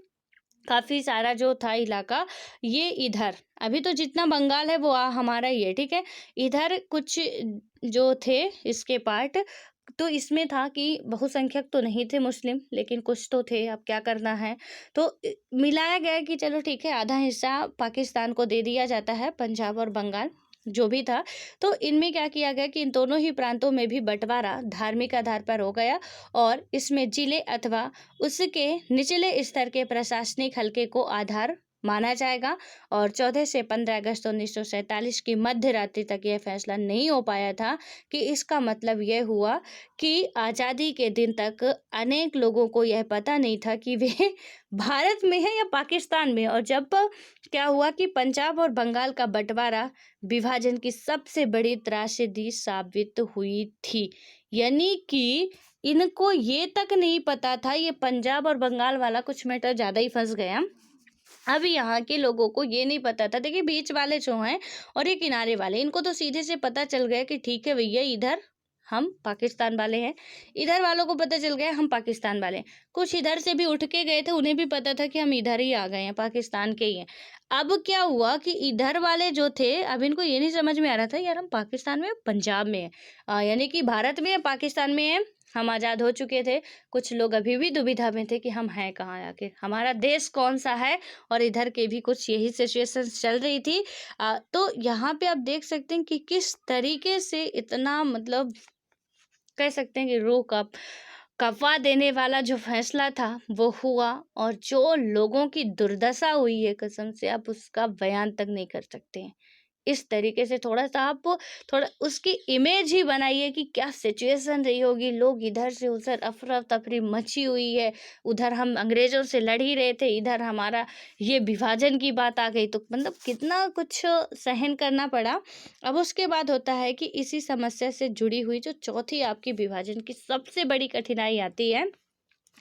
काफ़ी सारा जो था इलाका, ये इधर अभी तो जितना बंगाल है वो हमारा ही है। ठीक है, इधर कुछ जो थे इसके पार्ट, तो इसमें था कि बहुसंख्यक तो नहीं थे मुस्लिम लेकिन कुछ तो थे। अब क्या करना है, तो मिलाया गया कि चलो ठीक है, आधा हिस्सा पाकिस्तान को दे दिया जाता है, पंजाब और बंगाल जो भी था। तो इनमें क्या किया गया कि इन दोनों ही प्रांतों में भी बंटवारा धार्मिक आधार पर हो गया और इसमें जिले अथवा उसके निचले स्तर के प्रशासनिक हलके को आधार माना जाएगा। और 14 से 15 अगस्त 1947 की मध्य रात्रि तक यह फैसला नहीं हो पाया था, कि इसका मतलब यह हुआ कि आज़ादी के दिन तक अनेक लोगों को यह पता नहीं था कि वे भारत में है या पाकिस्तान में। और जब क्या हुआ कि पंजाब और बंगाल का बंटवारा विभाजन की सबसे बड़ी त्रासदी साबित हुई थी, यानी कि इनको ये तक नहीं पता था, ये पंजाब और बंगाल वाला कुछ मैटर ज़्यादा ही फंस गया। अब यहाँ के लोगों को ये नहीं पता था, देखिए बीच वाले जो हैं और ये किनारे वाले, इनको तो सीधे से पता चल गया कि ठीक है भैया, इधर हम पाकिस्तान वाले हैं, इधर वालों को पता चल गया हम पाकिस्तान वाले हैं। कुछ इधर से भी उठ के गए थे, उन्हें भी पता था कि हम इधर ही आ गए हैं, पाकिस्तान के ही हैं। अब क्या हुआ कि इधर वाले जो थे, अब इनको ये नहीं समझ में आ रहा था यार हम पाकिस्तान में पंजाब में है, यानी कि भारत में है पाकिस्तान में है, हम आज़ाद हो चुके थे, कुछ लोग अभी भी दुविधा में थे कि हम हैं कहाँ आखिर, हमारा देश कौन-सा है, और इधर के भी कुछ यही सिचुएशंस चल रही थी। तो यहाँ पे आप देख सकते हैं कि किस तरीके से इतना मतलब कह सकते हैं कि रूह कँपा देने वाला जो फैसला था वो हुआ, और जो लोगों की दुर्दशा हुई है कसम से आप उसका बयान तक नहीं कर सकते हैं। इस तरीके से थोड़ा-सा आप थोड़ा उसकी इमेज ही बनाइए कि क्या सिचुएशन रही होगी, लोग इधर से उधर अफरा-तफरी मची हुई है, उधर हम अंग्रेज़ों से लड़ ही रहे थे, इधर हमारा ये विभाजन की बात आ गई, तो मतलब कितना कुछ सहन करना पड़ा। अब उसके बाद होता है कि इसी समस्या से जुड़ी हुई जो चौथी आपकी विभाजन की सबसे बड़ी कठिनाई आती है,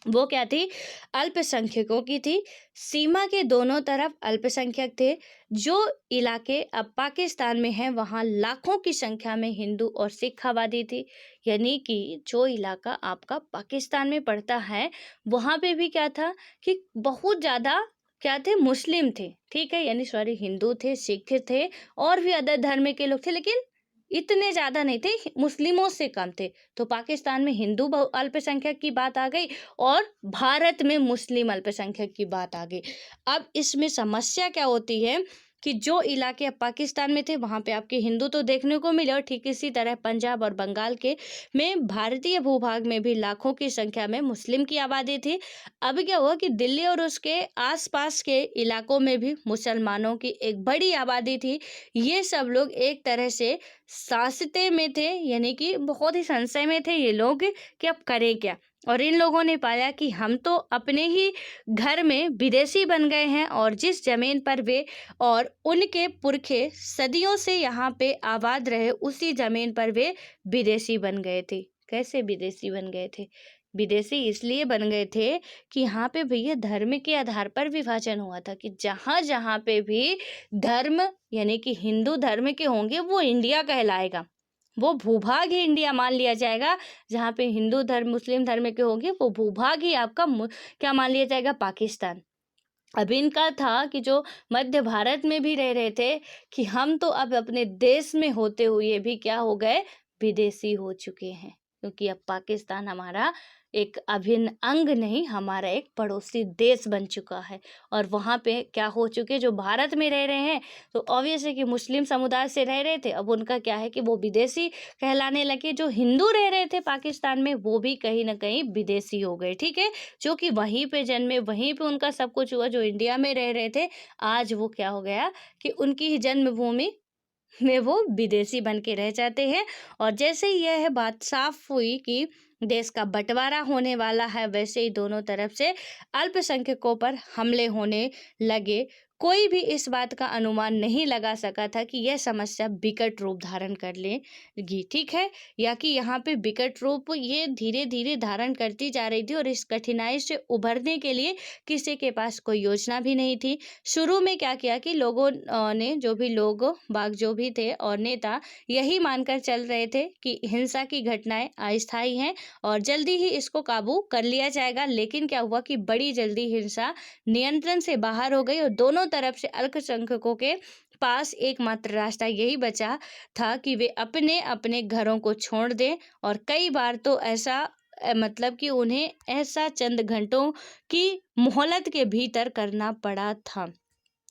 वो क्या थी? अल्पसंख्यकों की थी। सीमा के दोनों तरफ अल्पसंख्यक थे। जो इलाके अब पाकिस्तान में हैं, वहाँ लाखों की संख्या में हिंदू और सिख आबादी थी। यानी कि जो इलाका आपका पाकिस्तान में पड़ता है, वहाँ पे भी क्या था कि बहुत ज़्यादा क्या थे? मुस्लिम थे, ठीक है? यानी सॉरी, हिंदू थे, सिख थे और भी अदर धर्म के लोग थे, लेकिन इतने ज़्यादा नहीं थे, मुस्लिमों से कम थे। तो पाकिस्तान में हिंदू अल्पसंख्यक की बात आ गई और भारत में मुस्लिम अल्पसंख्यक की बात आ गई। अब इसमें समस्या क्या होती है कि जो इलाके अब पाकिस्तान में थे, वहाँ पे आपके हिंदू तो देखने को मिले, और ठीक इसी तरह पंजाब और बंगाल के में भारतीय भूभाग में भी लाखों की संख्या में मुस्लिम की आबादी थी। अब क्या हुआ कि दिल्ली और उसके आसपास के इलाकों में भी मुसलमानों की एक बड़ी आबादी थी। ये सब लोग एक तरह से साँसते में थे, यानी कि बहुत ही संशय में थे ये लोग कि अब करें क्या? और इन लोगों ने पाया कि हम तो अपने ही घर में विदेशी बन गए हैं, और जिस ज़मीन पर वे और उनके पुरखे सदियों से यहाँ पे आबाद रहे, उसी ज़मीन पर वे विदेशी बन गए थे। कैसे विदेशी बन गए थे? विदेशी इसलिए बन गए थे कि यहाँ पे भैया धर्म के आधार पर विभाजन हुआ था कि जहाँ-जहाँ पे भी धर्म यानी कि हिंदू धर्म के होंगे वो इंडिया कहलाएगा। वो भूभाग ही इंडिया मान लिया जाएगा। जहाँ पे हिंदू धर्म, मुस्लिम धर्म के होंगे वो भूभाग ही आपका क्या मान लिया जाएगा? पाकिस्तान। अब इनका था कि जो मध्य भारत में भी रह रहे थे कि हम तो अब अपने देश में होते हुए भी क्या हो गए? विदेशी हो चुके हैं। क्योंकि अब पाकिस्तान हमारा एक अभिन्न अंग नहीं, हमारा एक पड़ोसी देश बन चुका है। और वहाँ पे क्या हो चुके, जो भारत में रह रहे हैं, तो ऑब्वियस है कि मुस्लिम समुदाय से रह रहे थे, अब उनका क्या है कि वो विदेशी कहलाने लगे। जो हिंदू रह रहे थे पाकिस्तान में, वो भी कहीं न कहीं विदेशी हो गए, ठीक है? जो कि वहीं पे जन्मे, वहीं पे उनका सब कुछ हुआ, जो इंडिया में रह रहे थे, आज वो क्या हो गया कि उनकी ही जन्मभूमि में वो विदेशी बन के रह जाते हैं। और जैसे ही यह बात साफ हुई कि देश का बंटवारा होने वाला है, वैसे ही दोनों तरफ से अल्पसंख्यकों पर हमले होने लगे। कोई भी इस बात का अनुमान नहीं लगा सका था कि यह समस्या विकट रूप धारण कर लेगी, ठीक है? या कि यहाँ पे विकट रूप ये धीरे-धीरे धारण करती जा रही थी, और इस कठिनाई से उभरने के लिए किसी के पास कोई योजना भी नहीं थी। शुरू में क्या किया कि लोगों ने, जो भी लोग बाग जो भी थे और नेता, यही मानकर चल रहे थे कि हिंसा की घटनाएं अस्थायी हैं और जल्दी ही इसको काबू कर लिया जाएगा। लेकिन क्या हुआ कि बड़ी जल्दी हिंसा नियंत्रण से बाहर हो गई, और दोनों तरफ से अल्पसंख्यकों के पास एकमात्र रास्ता यही बचा था कि वे अपने अपने घरों को छोड़ दें। और कई बार तो ऐसा मतलब कि उन्हें ऐसा चंद घंटों की मोहलत के भीतर करना पड़ा था।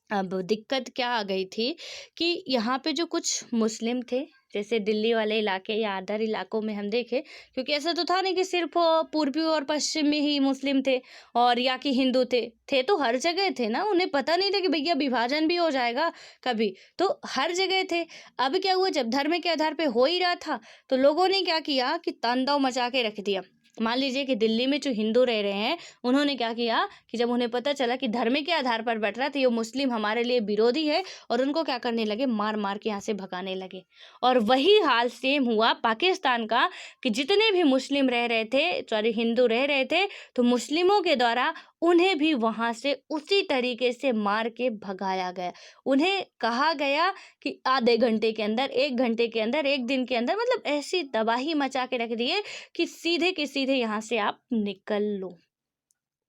अब दिक्कत क्या आ गई थी कि यहाँ पे जो कुछ मुस्लिम थे, जैसे दिल्ली वाले इलाके या अदर इलाकों में हम देखें, क्योंकि ऐसा तो था नहीं कि सिर्फ पूर्वी और पश्चिम में ही मुस्लिम थे और या कि हिंदू थे तो हर जगह थे ना। उन्हें पता नहीं था कि भैया विभाजन भी हो जाएगा कभी, तो हर जगह थे। अब क्या हुआ, जब धर्म के आधार पे हो ही रहा था, तो लोगों ने क्या किया कि तांडव मचा के रख दिया। मान लीजिए कि दिल्ली में जो हिंदू रह रहे हैं, उन्होंने क्या किया कि जब उन्हें पता चला कि धर्म के आधार पर बट रहा, तो ये मुस्लिम हमारे लिए विरोधी है, और उनको क्या करने लगे, मार मार के यहाँ से भगाने लगे। और वही हाल सेम हुआ पाकिस्तान का कि जितने भी मुस्लिम रह रहे थे, सॉरी हिंदू रह रहे थे, तो मुस्लिमों के द्वारा उन्हें भी वहां से उसी तरीके से मार के भगाया गया। उन्हें कहा गया कि आधे घंटे के अंदर, 1 घंटे के अंदर, 1 दिन के अंदर, मतलब ऐसी तबाही मचा के रख दिए कि सीधे के सीधे यहाँ से आप निकल लो।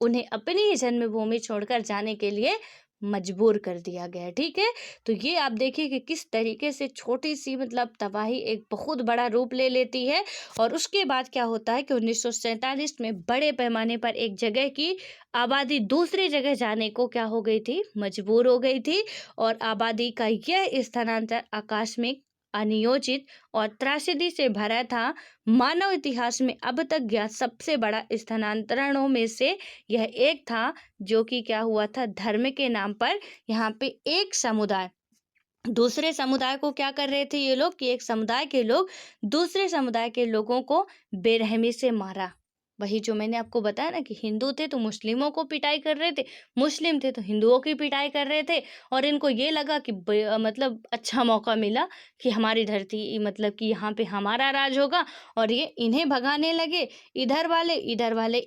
उन्हें अपनी ही जन्मभूमि छोड़कर जाने के लिए मजबूर कर दिया गया। ठीक है, तो ये आप देखिए कि किस तरीके से छोटी सी मतलब तबाही एक बहुत बड़ा रूप ले लेती है। और उसके बाद क्या होता है कि 1947 में बड़े पैमाने पर एक जगह की आबादी दूसरी जगह जाने को क्या हो गई थी, मजबूर हो गई थी। और आबादी का यह स्थानांतरण आकस्मिक, अनियोजित और त्रासदी से भरा था। मानव इतिहास में अब तक ज्ञात सबसे बड़ा स्थानांतरणों में से यह एक था, जो कि क्या हुआ था, धर्म के नाम पर यहाँ पे एक समुदाय दूसरे समुदाय को क्या कर रहे थे ये लोग, कि एक समुदाय के लोग दूसरे समुदाय के लोगों को बेरहमी से मारा। वही जो मैंने आपको बताया ना कि हिंदू थे तो मुस्लिमों को पिटाई कर रहे थे, मुस्लिम थे तो हिंदुओं की पिटाई कर रहे थे। और इनको ये लगा कि मतलब अच्छा मौका मिला कि हमारी धरती मतलब कि यहाँ पे हमारा राज होगा। और ये इन्हें भगाने लगे, इधर वाले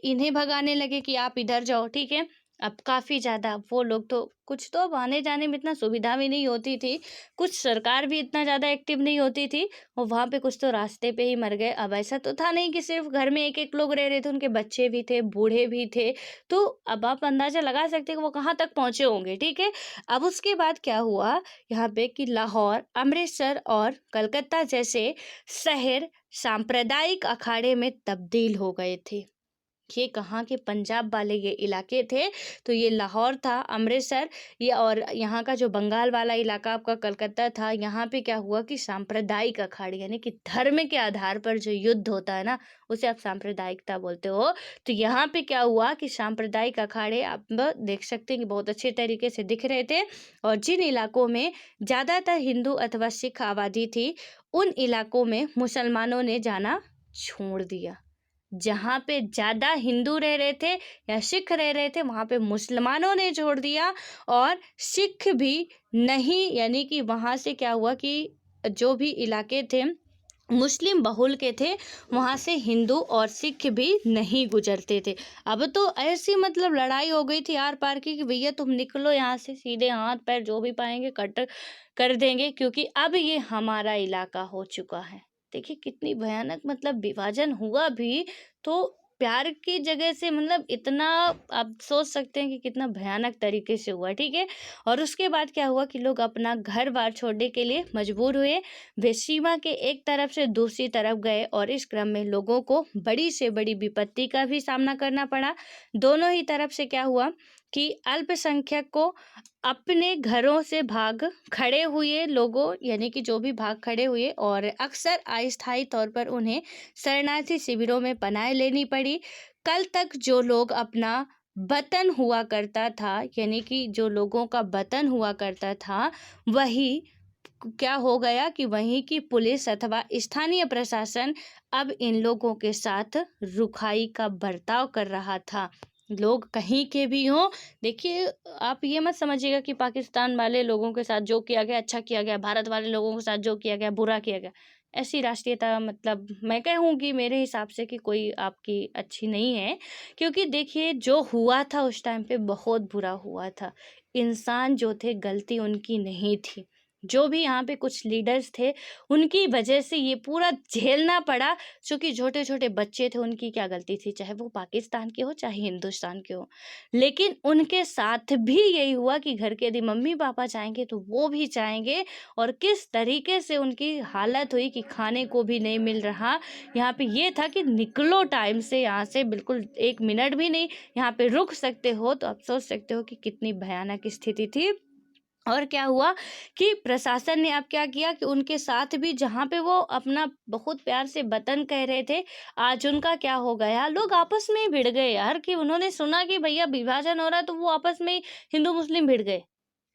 इन्हें भगाने लगे कि आप इधर जाओ। ठीक है, अब काफ़ी ज़्यादा वो लोग तो कुछ तो अब आने जाने में इतना सुविधा भी नहीं होती थी, कुछ सरकार भी इतना ज़्यादा एक्टिव नहीं होती थी, और वहाँ पे कुछ तो रास्ते पे ही मर गए। अब ऐसा तो था नहीं कि सिर्फ घर में एक एक लोग रह रहे थे, उनके बच्चे भी थे, बूढ़े भी थे। तो अब आप अंदाज़ा लगा सकते हैं कि वो कहाँ तक पहुँचे होंगे। ठीक है, अब उसके बाद क्या हुआ यहाँ पे कि लाहौर, अमृतसर और कलकत्ता जैसे शहर सांप्रदायिक अखाड़े में तब्दील हो गए थे। ये कहाँ के, पंजाब वाले ये इलाके थे। तो ये लाहौर था, अमृतसर, ये और यहाँ का जो बंगाल वाला इलाका आपका कलकत्ता था, यहाँ पे क्या हुआ कि सांप्रदायिक अखाड़े यानी कि धर्म के आधार पर जो युद्ध होता है ना, उसे आप सांप्रदायिकता बोलते हो। तो यहाँ पे क्या हुआ कि सांप्रदायिक अखाड़े आप देख सकते हैं कि बहुत अच्छे तरीके से दिख रहे थे। और जिन इलाकों में ज़्यादातर हिंदू अथवा सिख आबादी थी, उन इलाकों में मुसलमानों ने जाना छोड़ दिया। जहाँ पे ज़्यादा हिंदू रह रहे थे या सिख रह रहे थे, वहाँ पे मुसलमानों ने छोड़ दिया। और सिख भी नहीं, यानी कि वहाँ से क्या हुआ कि जो भी इलाके थे मुस्लिम बहुल के थे, वहाँ से हिंदू और सिख भी नहीं गुजरते थे। अब तो ऐसी मतलब लड़ाई हो गई थी आर पार की कि भैया तुम निकलो यहाँ से, सीधे हाथ पैर जो भी पाएंगे कट कर देंगे, क्योंकि अब ये हमारा इलाका हो चुका है। देखिए कितनी भयानक मतलब विभाजन हुआ भी, तो प्यार की जगह से मतलब इतना आप सोच सकते हैं कि कितना भयानक तरीके से हुआ। ठीक है, और उसके बाद क्या हुआ कि लोग अपना घर बार छोड़ने के लिए मजबूर हुए। वे सीमा के एक तरफ से दूसरी तरफ गए, और इस क्रम में लोगों को बड़ी से बड़ी विपत्ति का भी सामना करना पड़ा। दोनों ही तरफ से क्या हुआ कि अल्पसंख्यक को अपने घरों से भाग खड़े हुए लोगों, यानी कि जो भी भाग खड़े हुए, और अक्सर अस्थायी तौर पर उन्हें शरणार्थी शिविरों में पनाह लेनी पड़ी। कल तक जो लोग अपना वतन हुआ करता था, यानी कि जो लोगों का वतन हुआ करता था, वही क्या हो गया कि वहीं की पुलिस अथवा स्थानीय प्रशासन अब इन लोगों के साथ रुखाई का बर्ताव कर रहा था। लोग कहीं के भी हों, देखिए आप ये मत समझिएगा कि पाकिस्तान वाले लोगों के साथ जो किया गया अच्छा किया गया, भारत वाले लोगों के साथ जो किया गया बुरा किया गया। ऐसी राष्ट्रीयता मतलब मैं कहूँगी मेरे हिसाब से कि कोई आपकी अच्छी नहीं है, क्योंकि देखिए जो हुआ था उस टाइम पे बहुत बुरा हुआ था। इंसान जो थे गलती उनकी नहीं थी, जो भी यहाँ पे कुछ लीडर्स थे उनकी वजह से ये पूरा झेलना पड़ा। क्योंकि छोटे छोटे बच्चे थे, उनकी क्या गलती थी, चाहे वो पाकिस्तान के हो चाहे हिंदुस्तान के हो। लेकिन उनके साथ भी यही हुआ कि घर के यदि मम्मी पापा चाहेंगे तो वो भी चाहेंगे। और किस तरीके से उनकी हालत हुई कि खाने को भी नहीं मिल रहा। यहाँ पे ये था कि निकलो टाइम से यहाँ से, बिल्कुल एक मिनट भी नहीं यहाँ पे रुक सकते हो। तो आप सोच सकते हो कि कितनी भयानक स्थिति थी। और क्या हुआ कि प्रशासन ने अब क्या किया कि उनके साथ भी जहाँ पे वो अपना बहुत प्यार से वतन कह रहे थे, आज उनका क्या हो गया, लोग आपस में ही भिड़ गए यार। कि उन्होंने सुना कि भैया विभाजन हो रहा है, तो वो आपस में ही हिंदू मुस्लिम भिड़ गए।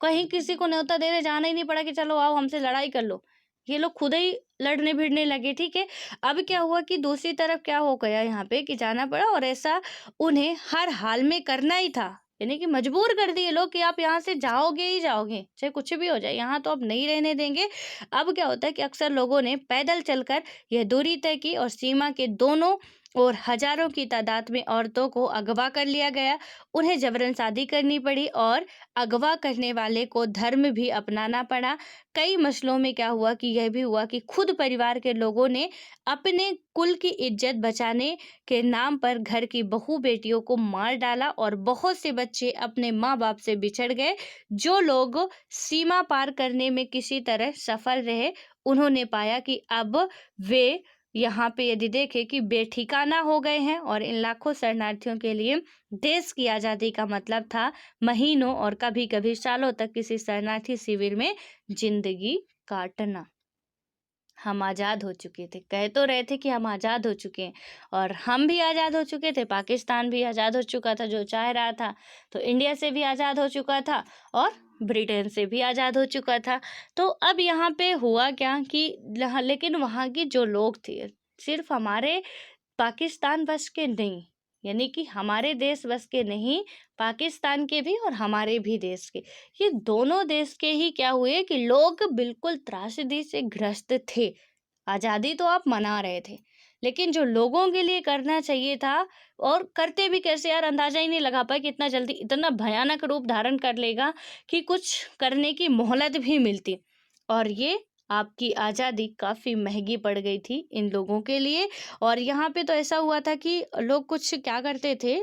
कहीं किसी को न्योता देने जाना ही नहीं पड़ा कि चलो आओ हमसे लड़ाई कर लो। ये लोग खुद ही लड़ने भिड़ने लगे। ठीक है, अब क्या हुआ कि दूसरी तरफ क्या हो गया यहाँ पे कि जाना पड़ा, और ऐसा उन्हें हर हाल में करना ही था। यानी कि मजबूर कर दिए लोग कि आप यहाँ से जाओगे ही जाओगे, चाहे कुछ भी हो जाए, यहाँ तो अब नहीं रहने देंगे। अब क्या होता है कि अक्सर लोगों ने पैदल चलकर यह दूरी तय की, और सीमा के दोनों और हजारों की तादाद में औरतों को अगवा कर लिया गया, उन्हें जबरन शादी करनी पड़ी और अगवा करने वाले को धर्म भी अपनाना पड़ा। कई मसलों में क्या हुआ कि यह भी हुआ कि खुद परिवार के लोगों ने अपने कुल की इज्जत बचाने के नाम पर घर की बहू बेटियों को मार डाला और बहुत से बच्चे अपने माँ बाप से बिछड़ गए। जो लोग सीमा पार करने में किसी तरह सफल रहे, उन्होंने पाया कि अब वे यहाँ पे यदि देखें कि बेठिकाना हो गए हैं और इन लाखों शरणार्थियों के लिए देश की आज़ादी का मतलब था महीनों और कभी-कभी सालों तक किसी शरणार्थी शिविर में जिंदगी काटना। हम आज़ाद हो चुके थे, कह तो रहे थे कि हम आज़ाद हो चुके हैं और हम भी आज़ाद हो चुके थे, पाकिस्तान भी आज़ाद हो चुका था जो चाह रहा था, तो इंडिया से भी आज़ाद हो चुका था और ब्रिटेन से भी आज़ाद हो चुका था। तो अब यहाँ पे हुआ क्या कि लेकिन वहाँ की जो लोग थे, सिर्फ हमारे पाकिस्तान बस के नहीं, यानी कि हमारे देश बस के नहीं, पाकिस्तान के भी और हमारे भी देश के, ये दोनों देश के ही क्या हुए कि लोग बिल्कुल त्रासदी से ग्रस्त थे। आज़ादी तो आप मना रहे थे, लेकिन जो लोगों के लिए करना चाहिए था और करते भी कैसे यार, अंदाजा ही नहीं लगा पाए कि इतना जल्दी इतना भयानक रूप धारण कर लेगा कि कुछ करने की मोहलत भी मिलती। और ये आपकी आज़ादी काफ़ी महंगी पड़ गई थी इन लोगों के लिए। और यहाँ पे तो ऐसा हुआ था कि लोग कुछ क्या करते थे,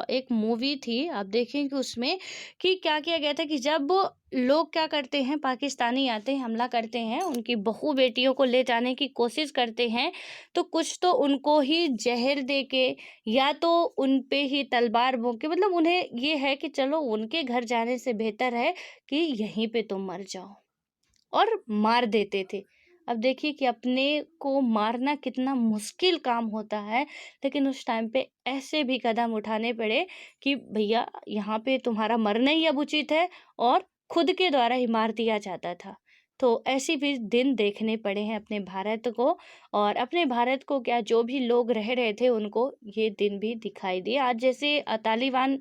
एक मूवी थी आप देखें कि उसमें कि क्या किया गया था कि जब लोग क्या करते हैं, पाकिस्तानी आते हैं, हमला करते हैं, उनकी बहू बेटियों को ले जाने की कोशिश करते हैं, तो कुछ तो उनको ही जहर दे के या तो उन पे ही तलवार भोंक के, मतलब उन्हें ये है कि चलो उनके घर जाने से बेहतर है कि यहीं पे तुम मर जाओ, और मार देते थे। अब देखिए कि अपने को मारना कितना मुश्किल काम होता है, लेकिन उस टाइम पे ऐसे भी कदम उठाने पड़े कि भैया यहाँ पे तुम्हारा मरना ही अब उचित है, और खुद के द्वारा ही मार दिया जाता था। तो ऐसी भी दिन देखने पड़े हैं अपने भारत को, और अपने भारत को क्या, जो भी लोग रह रहे थे उनको ये दिन भी दिखाई दिए। आज जैसे तालिबान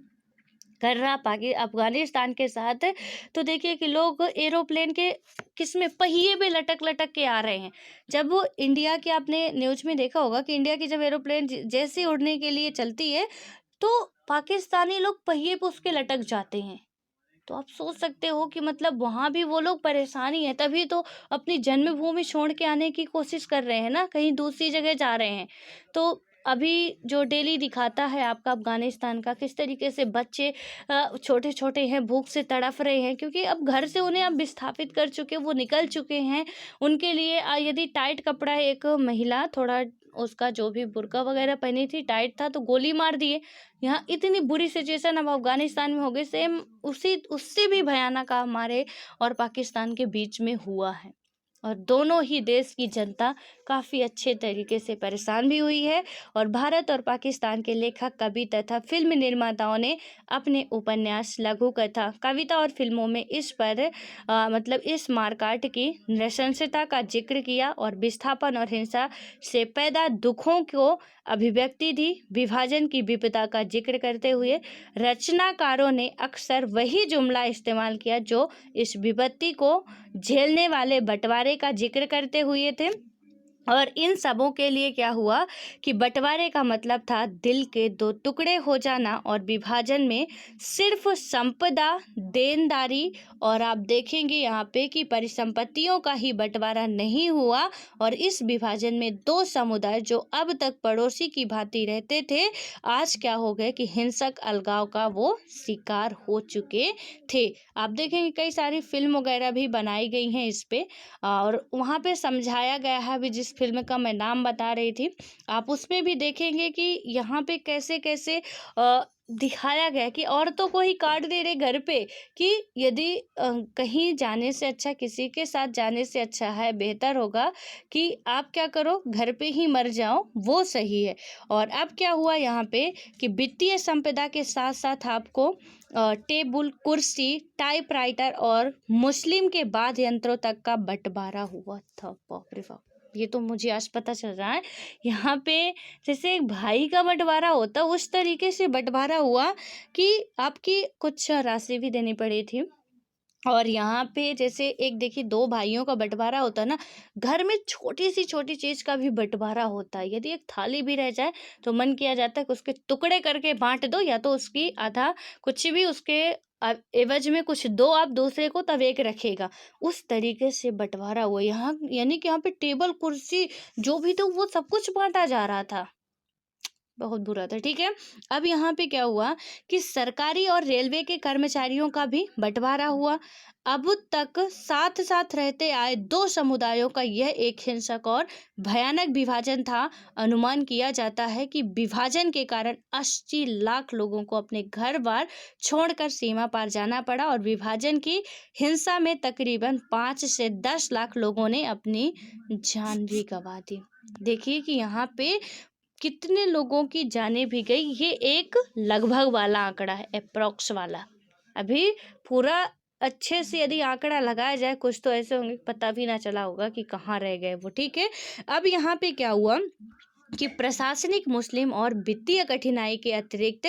कर रहा अफगानिस्तान के साथ, तो देखिए कि लोग एरोप्लेन के किसमें पहिए पे लटक लटक के आ रहे हैं। जब वो इंडिया के, आपने न्यूज में देखा होगा कि इंडिया की जब एरोप्लेन जैसे उड़ने के लिए चलती है, तो पाकिस्तानी लोग पहिए पे उसके लटक जाते हैं। तो आप सोच सकते हो कि मतलब वहां भी वो लोग परेशानी है, तभी तो अपनी जन्मभूमि छोड़ के आने की कोशिश कर रहे हैं ना, कहीं दूसरी जगह जा रहे हैं। तो अभी जो डेली दिखाता है आपका अफगानिस्तान का, किस तरीके से बच्चे छोटे छोटे हैं, भूख से तड़फ रहे हैं, क्योंकि अब घर से उन्हें अब विस्थापित कर चुके, वो निकल चुके हैं। उनके लिए यदि टाइट कपड़ा है, एक महिला थोड़ा उसका जो भी बुर्का वगैरह पहनी थी टाइट था, तो गोली मार दिए। यहाँ इतनी बुरी सिचुएशन अब अफगानिस्तान में हो गई, सेम उसी उससे भी भयानक हमारे और पाकिस्तान के बीच में हुआ है। और दोनों ही देश की जनता काफ़ी अच्छे तरीके से परेशान भी हुई है। और भारत और पाकिस्तान के लेखक, कवि तथा फिल्म निर्माताओं ने अपने उपन्यास, लघु कथा, कविता और फिल्मों में इस पर मतलब इस मारकाट की नृशंसता का जिक्र किया और विस्थापन और हिंसा से पैदा दुखों को अभिव्यक्ति दी। विभाजन की विपदा का जिक्र करते हुए रचनाकारों ने अक्सर वही जुमला इस्तेमाल किया जो इस विपत्ति को झेलने वाले बंटवारे का जिक्र करते हुए थे। और इन सबों के लिए क्या हुआ कि बंटवारे का मतलब था दिल के दो टुकड़े हो जाना, और विभाजन में सिर्फ संपदा, देनदारी और आप देखेंगे यहाँ पे कि परिसंपत्तियों का ही बंटवारा नहीं हुआ। और इस विभाजन में दो समुदाय जो अब तक पड़ोसी की भांति रहते थे, आज क्या हो गए कि हिंसक अलगाव का वो शिकार हो चुके थे। आप देखेंगे कई सारी फिल्म वगैरह भी बनाई गई हैं इस पे, और वहाँ पे समझाया गया है भी। जिस फिल्म का मैं नाम बता रही थी, आप उसमें भी देखेंगे कि यहाँ पे कैसे कैसे दिखाया गया कि औरतों को ही काट दे रहे घर पे, कि यदि कहीं जाने से अच्छा, किसी के साथ जाने से अच्छा है, बेहतर होगा कि आप क्या करो, घर पे ही मर जाओ, वो सही है। और अब क्या हुआ यहाँ पे कि वित्तीय संपदा के साथ साथ आपको टेबल, कुर्सी, टाइपराइटर और मुस्लिम के वाद्य यंत्रों तक का बंटवारा हुआ था। बाप रे बाप, ये तो मुझे आज पता चल रहा है। यहाँ पे जैसे एक भाई का बंटवारा होता, उस तरीके से बंटवारा हुआ कि आपकी कुछ राशि भी देनी पड़ी थी। और यहाँ पे जैसे एक देखिए 2 भाइयों का बँटवारा होता है ना, घर में छोटी-सी छोटी चीज़ का भी बँटवारा होता है। यदि एक थाली भी रह जाए तो मन किया जाता है कि उसके टुकड़े करके बाँट दो, या तो उसकी आधा कुछ भी उसके एवज़ में कुछ दो आप दूसरे को, तब एक रखेगा। उस तरीके से बँटवारा हुआ यहाँ, यानी कि यहाँ पे टेबल, कुर्सी जो भी तो वो सब कुछ बाँटा जा रहा था। बहुत बुरा था, ठीक है। अब यहाँ पे क्या हुआ कि सरकारी और रेलवे के कर्मचारियों का भी बंटवारा हुआ। अब तक साथ साथ रहते आए दो समुदायों का यह एक हिंसक और भयानक विभाजन था। अनुमान किया जाता है कि विभाजन के कारण 80 लाख लोगों को अपने घर बार छोड़कर सीमा पार जाना पड़ा, और विभाजन की हिंसा में तकरीबन 5 से 10 लाख लोगों ने अपनी जान भी गंवा दी। देखिए कि यहाँ पे कितने लोगों की जानें भी गई, ये एक लगभग वाला आंकड़ा है, अप्रॉक्स वाला। अभी पूरा अच्छे से यदि आंकड़ा लगाया जाए, कुछ तो ऐसे होंगे पता भी ना चला होगा कि कहाँ रह गए वो, ठीक है। अब यहाँ पे क्या हुआ कि प्रशासनिक मुस्लिम और वित्तीय कठिनाई के अतिरिक्त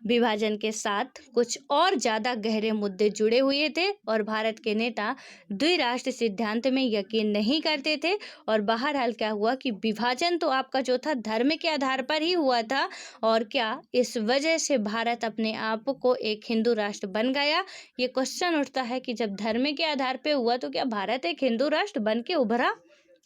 विभाजन के साथ कुछ और ज़्यादा गहरे मुद्दे जुड़े हुए थे, और भारत के नेता द्विराष्ट्र सिद्धांत में यकीन नहीं करते थे। और बहरहाल क्या हुआ कि विभाजन तो आपका जो था धर्म के आधार पर ही हुआ था, और क्या इस वजह से भारत अपने आप को एक हिंदू राष्ट्र बन गया। ये क्वेश्चन उठता है कि जब धर्म के आधार पे हुआ तो क्या भारत एक हिंदू राष्ट्र बन के उभरा?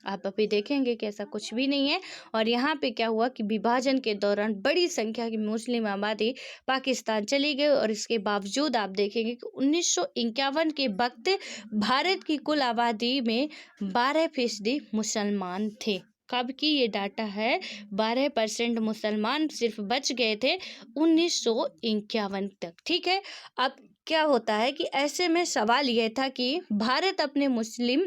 आप अभी देखेंगे कि ऐसा कुछ भी नहीं है। और यहाँ पे क्या हुआ कि विभाजन के दौरान बड़ी संख्या की मुस्लिम आबादी पाकिस्तान चली गई, और इसके बावजूद आप देखेंगे कि 1951 के वक्त भारत की कुल आबादी में 12% मुसलमान थे। कब की ये डाटा है, 12% मुसलमान सिर्फ बच गए थे 1951 तक, ठीक है। अब क्या होता है कि ऐसे में सवाल यह था कि भारत अपने मुस्लिम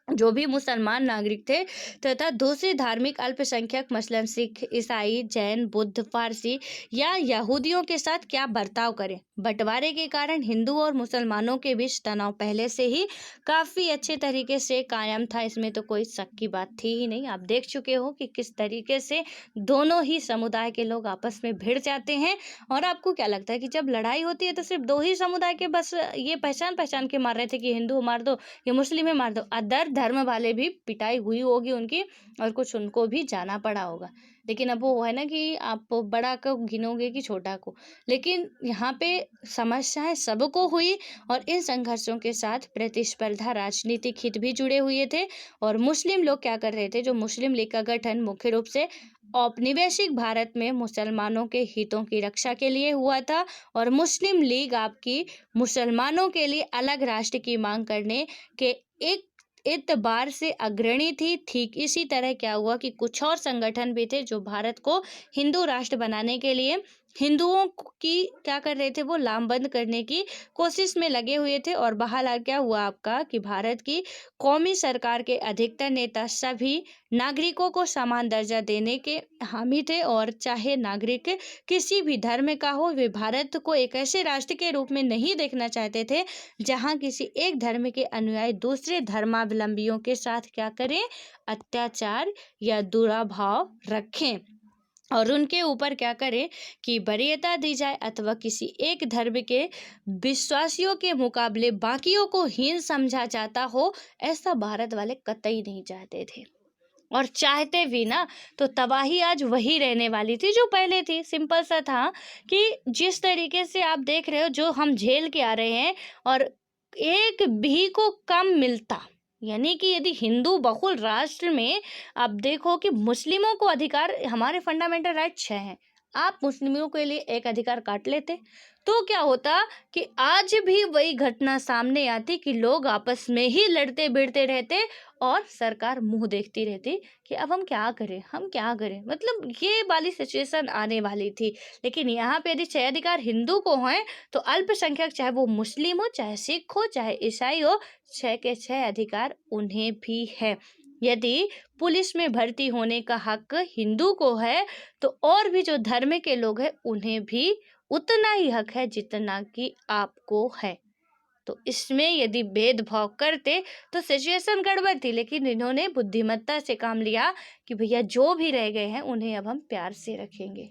जो भी मुसलमान नागरिक थे तथा दूसरे धार्मिक अल्पसंख्यक मसलन सिख, ईसाई, जैन, बुद्ध, फारसी या यहूदियों के साथ क्या बर्ताव करें। बंटवारे के कारण हिंदू और मुसलमानों के बीच तनाव पहले से ही काफ़ी अच्छे तरीके से कायम था, इसमें तो कोई शक की बात थी ही नहीं। आप देख चुके हो कि किस तरीके से दोनों ही समुदाय के लोग आपस में भिड़ जाते हैं। और आपको क्या लगता है कि जब लड़ाई होती है तो सिर्फ दो ही समुदाय के बस ये पहचान पहचान के मार रहे थे कि हिंदू मार दो, ये मुस्लिम है मार दो, अदर धर्म वाले भी पिटाई हुई होगी उनकी, और कुछ उनको भी जाना पड़ा होगा। लेकिन अब वो है ना कि आप बड़ा को गिनोगे कि छोटा को, लेकिन यहाँ पे समस्याएं सबको हुई, और इन संघर्षों के साथ प्रतिस्पर्धा, राजनीतिक हित भी जुड़े हुए थे। और मुस्लिम लोग क्या कर रहे थे, जो मुस्लिम लीग का गठन मुख्य रूप से औपनिवेशिक भारत में मुसलमानों के हितों की रक्षा के लिए हुआ था, और मुस्लिम लीग आपकी मुसलमानों के लिए अलग राष्ट्र की मांग करने के एक एतबार से अग्रणी थी। ठीक इसी तरह क्या हुआ कि कुछ और संगठन भी थे जो भारत को हिंदू राष्ट्र बनाने के लिए हिंदुओं की क्या कर रहे थे, वो लामबंद करने की कोशिश में लगे हुए थे। और बहरहाल क्या हुआ आपका कि भारत की कौमी सरकार के अधिकतर नेता सभी नागरिकों को समान दर्जा देने के हामी थे, और चाहे नागरिक किसी भी धर्म का हो, वे भारत को एक ऐसे राष्ट्र के रूप में नहीं देखना चाहते थे जहां किसी एक धर्म के अनुयायी दूसरे धर्मावलंबियों के साथ क्या करें, अत्याचार या दुराभाव रखें, और उनके ऊपर क्या करें कि वरीयता दी जाए, अथवा किसी एक धर्म के विश्वासियों के मुकाबले बाकियों को हीन समझा जाता हो। ऐसा भारत वाले कतई नहीं चाहते थे, और चाहते भी ना तो तबाही आज वही रहने वाली थी जो पहले थी। सिंपल सा था कि जिस तरीके से आप देख रहे हो जो हम झेल के आ रहे हैं, और एक भी को कम मिलता, यानी कि यदि हिंदू बहुल राष्ट्र में आप देखो कि मुस्लिमों को अधिकार, हमारे फंडामेंटल राइट 6 हैं, आप मुस्लिमों के लिए एक अधिकार काट लेते तो क्या होता कि आज भी वही घटना सामने आती कि लोग आपस में ही लड़ते भिड़ते रहते, और सरकार मुंह देखती रहती कि अब हम क्या करें, हम क्या करें, मतलब ये वाली सिचुएशन आने वाली थी। लेकिन यहाँ पे यदि 6 अधिकार हिंदू को हैं तो अल्पसंख्यक, चाहे वो मुस्लिम हो, चाहे सिख हो, चाहे ईसाई हो, 6 के 6 अधिकार उन्हें भी है। यदि पुलिस में भर्ती होने का हक हिंदू को है तो और भी जो धर्म के लोग हैं उन्हें भी उतना ही हक है जितना कि आपको है। तो इसमें यदि भेदभाव करते तो सिचुएशन गड़बड़ थी, लेकिन इन्होंने बुद्धिमत्ता से काम लिया कि भैया जो भी रह गए हैं उन्हें अब हम प्यार से रखेंगे।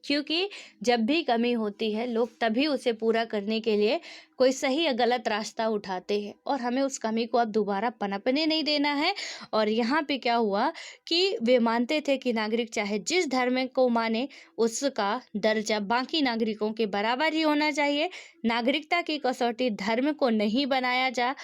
क्योंकि जब भी कमी होती है लोग तभी उसे पूरा करने के लिए कोई सही या गलत रास्ता उठाते हैं, और हमें उस कमी को अब दोबारा पनपने नहीं देना है। और यहाँ पे क्या हुआ कि वे मानते थे कि नागरिक चाहे जिस धर्म को माने, उसका दर्जा बाकी नागरिकों के बराबर ही होना चाहिए। नागरिकता की कसौटी धर्म को नहीं बनाया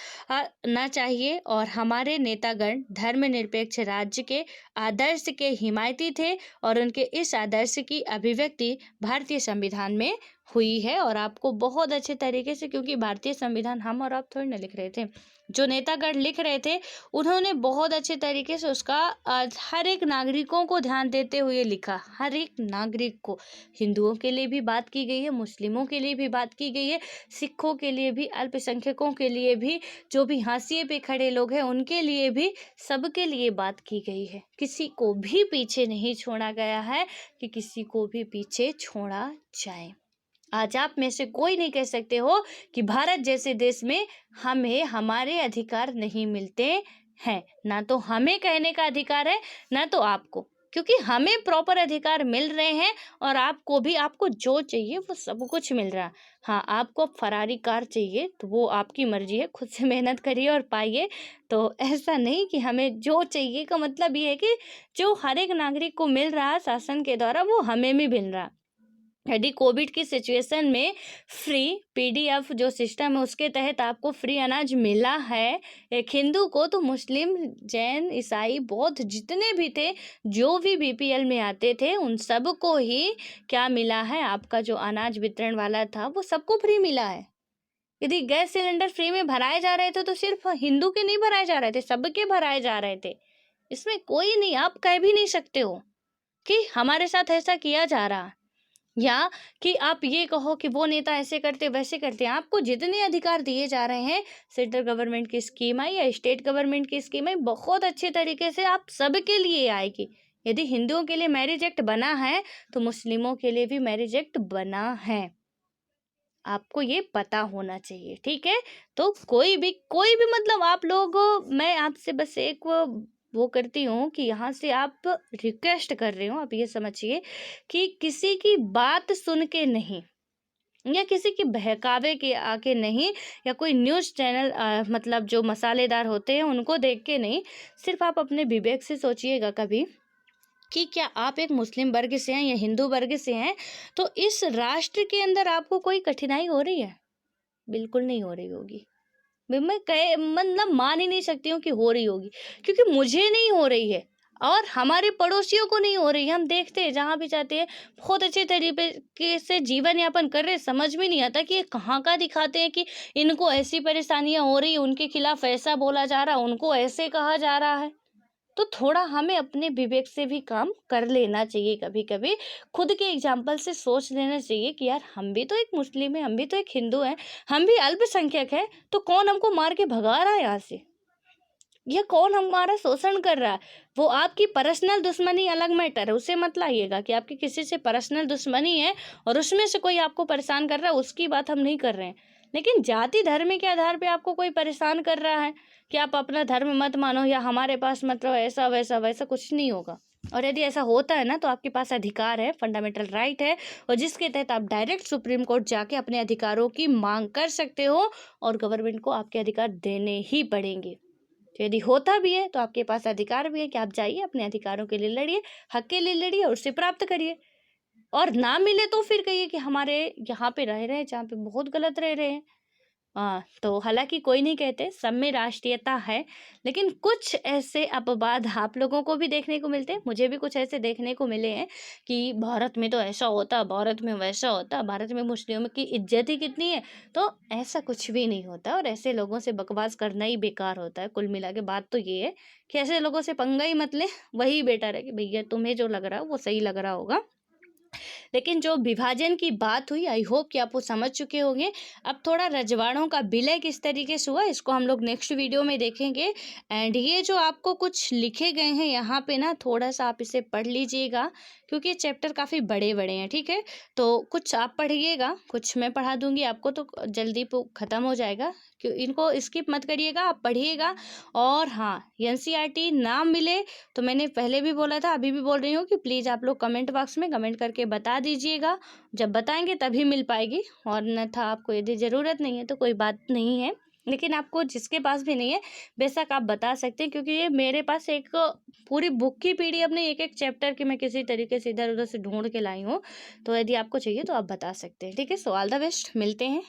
ना चाहिए। और हमारे नेतागण धर्मनिरपेक्ष राज्य के आदर्श के हिमायती थे, और उनके इस आदर्श की अभिव्यक्ति भारतीय संविधान में हुई है। और आपको बहुत अच्छे तरीके से, क्योंकि भारतीय संविधान हम और आप थोड़ी ना लिख रहे थे, जो नेतागण लिख रहे थे उन्होंने बहुत अच्छे तरीके से उसका हर एक नागरिकों को ध्यान देते हुए लिखा, हर एक नागरिक को। हिंदुओं के लिए भी बात की गई है, मुस्लिमों के लिए भी बात की गई है, सिखों के लिए भी, अल्पसंख्यकों के लिए भी, जो भी हाशिए पे खड़े लोग हैं उनके लिए भी, सबके लिए बात की गई है। किसी को भी पीछे नहीं छोड़ा गया है कि किसी को भी पीछे छोड़ा जाए। आज आप में से कोई नहीं कह सकते हो कि भारत जैसे देश में हमें हमारे अधिकार नहीं मिलते हैं। ना तो हमें कहने का अधिकार है, ना तो आपको, क्योंकि हमें प्रॉपर अधिकार मिल रहे हैं, और आपको भी, आपको जो चाहिए वो सब कुछ मिल रहा है। हाँ, आपको फरारी कार चाहिए तो वो आपकी मर्जी है, खुद से मेहनत करिए और पाइए। तो ऐसा नहीं कि हमें जो चाहिए का मतलब ये है कि जो हर एक नागरिक को मिल रहा है शासन के द्वारा, वो हमें भी मिल रहा है। यदि कोविड की सिचुएशन में फ्री पीडीएफ जो सिस्टम है उसके तहत आपको फ्री अनाज मिला है एक हिंदू को, तो मुस्लिम, जैन, ईसाई, बौद्ध जितने भी थे, जो भी बीपीएल में आते थे, उन सबको ही क्या मिला है, आपका जो अनाज वितरण वाला था वो सबको फ्री मिला है। यदि गैस सिलेंडर फ्री में भराए जा रहे थे तो सिर्फ हिंदू के नहीं भराए जा रहे थे, सबके भराए जा रहे थे। इसमें कोई नहीं, आप कह भी नहीं सकते हो कि हमारे साथ ऐसा किया जा रहा, या कि आप ये कहो कि वो नेता ऐसे करते वैसे करते। आपको जितने अधिकार दिए जा रहे हैं, सेंट्रल गवर्नमेंट की स्कीम आई या स्टेट गवर्नमेंट की स्कीम आई, बहुत अच्छे तरीके से आप सबके लिए आएगी। यदि हिंदुओं के लिए मैरिज एक्ट बना है तो मुस्लिमों के लिए भी मैरिज एक्ट बना है, आपको ये पता होना चाहिए, ठीक है। तो कोई भी मतलब आप लोग, मैं आपसे बस एक वो करती हूँ कि यहाँ से आप रिक्वेस्ट कर रहे हो, आप ये समझिए कि किसी की बात सुन के नहीं, या किसी की बहकावे के आके नहीं, या कोई न्यूज़ चैनल मतलब जो मसालेदार होते हैं उनको देख के नहीं, सिर्फ आप अपने विवेक से सोचिएगा कभी कि क्या आप एक मुस्लिम वर्ग से हैं या हिंदू वर्ग से हैं, तो इस राष्ट्र के अंदर आपको कोई कठिनाई हो रही है? बिल्कुल नहीं हो रही होगी। मैं कहे मतलब मान ही नहीं सकती हूँ कि हो रही होगी, क्योंकि मुझे नहीं हो रही है और हमारे पड़ोसियों को नहीं हो रही है। हम देखते हैं जहाँ भी जाते हैं बहुत अच्छे तरीके से जीवन यापन कर रहे हैं, समझ में नहीं आता कि ये कहाँ का दिखाते हैं कि इनको ऐसी परेशानियां हो रही है, उनके खिलाफ ऐसा बोला जा रहा है, उनको ऐसे कहा जा रहा है। तो थोड़ा हमें अपने विवेक से भी काम कर लेना चाहिए, कभी कभी खुद के एग्जाम्पल से सोच लेना चाहिए कि यार हम भी तो एक मुस्लिम है, हम भी तो एक हिंदू है, हम भी अल्पसंख्यक है, तो कौन हमको मार के भगा रहा है यहाँ से, यह कौन हमारा शोषण कर रहा है। वो आपकी पर्सनल दुश्मनी अलग मैटर है, उसे मत लाइएगा कि आपकी किसी से पर्सनल दुश्मनी है और उसमें से कोई आपको परेशान कर रहा है, उसकी बात हम नहीं कर रहे हैं। लेकिन जाति धर्म के आधार पे आपको कोई परेशान कर रहा है कि आप अपना धर्म मत मानो या हमारे पास मत रहो, ऐसा वैसा वैसा कुछ नहीं होगा। और यदि ऐसा होता है ना तो आपके पास अधिकार है, फंडामेंटल राइट है, और जिसके तहत आप डायरेक्ट सुप्रीम कोर्ट जाके अपने अधिकारों की मांग कर सकते हो, और गवर्नमेंट को आपके अधिकार देने ही पड़ेंगे। तो यदि होता भी है तो आपके पास अधिकार भी है कि आप जाइए अपने अधिकारों के लिए लड़िए, हक के लिए लड़िए और उसे प्राप्त करिए। और ना मिले तो फिर कहिए कि हमारे यहाँ पे रह रहे हैं जहाँ पे बहुत गलत रह रहे हैं। हाँ, तो हालांकि कोई नहीं कहते सब में राष्ट्रीयता है, लेकिन कुछ ऐसे अपवाद आप लोगों को भी देखने को मिलते हैं, मुझे भी कुछ ऐसे देखने को मिले हैं कि भारत में तो ऐसा होता, भारत में वैसा होता, भारत में मुस्लिमों की इज्जत ही कितनी है। तो ऐसा कुछ भी नहीं होता, और ऐसे लोगों से बकवास करना ही बेकार होता है। कुल मिला के बात तो ये है कि ऐसे लोगों से पंगा ही मत लें, वही बेटर है कि भैया तुम्हें जो लग रहा है वो सही लग रहा होगा। लेकिन जो विभाजन की बात हुई, आई होप कि आप वो समझ चुके होंगे। अब थोड़ा रजवाड़ों का विलय किस तरीके से हुआ इसको हम लोग नेक्स्ट वीडियो में देखेंगे। एंड ये जो आपको कुछ लिखे गए हैं यहाँ पे ना, थोड़ा सा आप इसे पढ़ लीजिएगा, क्योंकि ये चैप्टर काफ़ी बड़े बड़े हैं, ठीक है। तो कुछ आप पढ़िएगा, कुछ मैं पढ़ा दूंगी आपको, तो जल्दी ख़त्म हो जाएगा। क्यों, इनको स्किप मत करिएगा, आप पढ़िएगा। और हाँ, एनसीईआरटी ना मिले तो मैंने पहले भी बोला था, अभी भी बोल रही हूँ कि प्लीज़ आप लोग कमेंट बॉक्स में कमेंट करके बता बता दीजिएगा, जब बताएंगे तभी मिल पाएगी, और अन्यथा आपको यदि ज़रूरत नहीं है तो कोई बात नहीं है। लेकिन आपको जिसके पास भी नहीं है बेशक आप बता सकते हैं, क्योंकि ये मेरे पास एक पूरी बुक की पीडीएफ नहीं, एक एक चैप्टर की मैं किसी तरीके से इधर उधर से ढूंढ के लाई हूँ। तो यदि आपको चाहिए तो आप बता सकते हैं। ठीक है, सो ऑल द बेस्ट, मिलते हैं।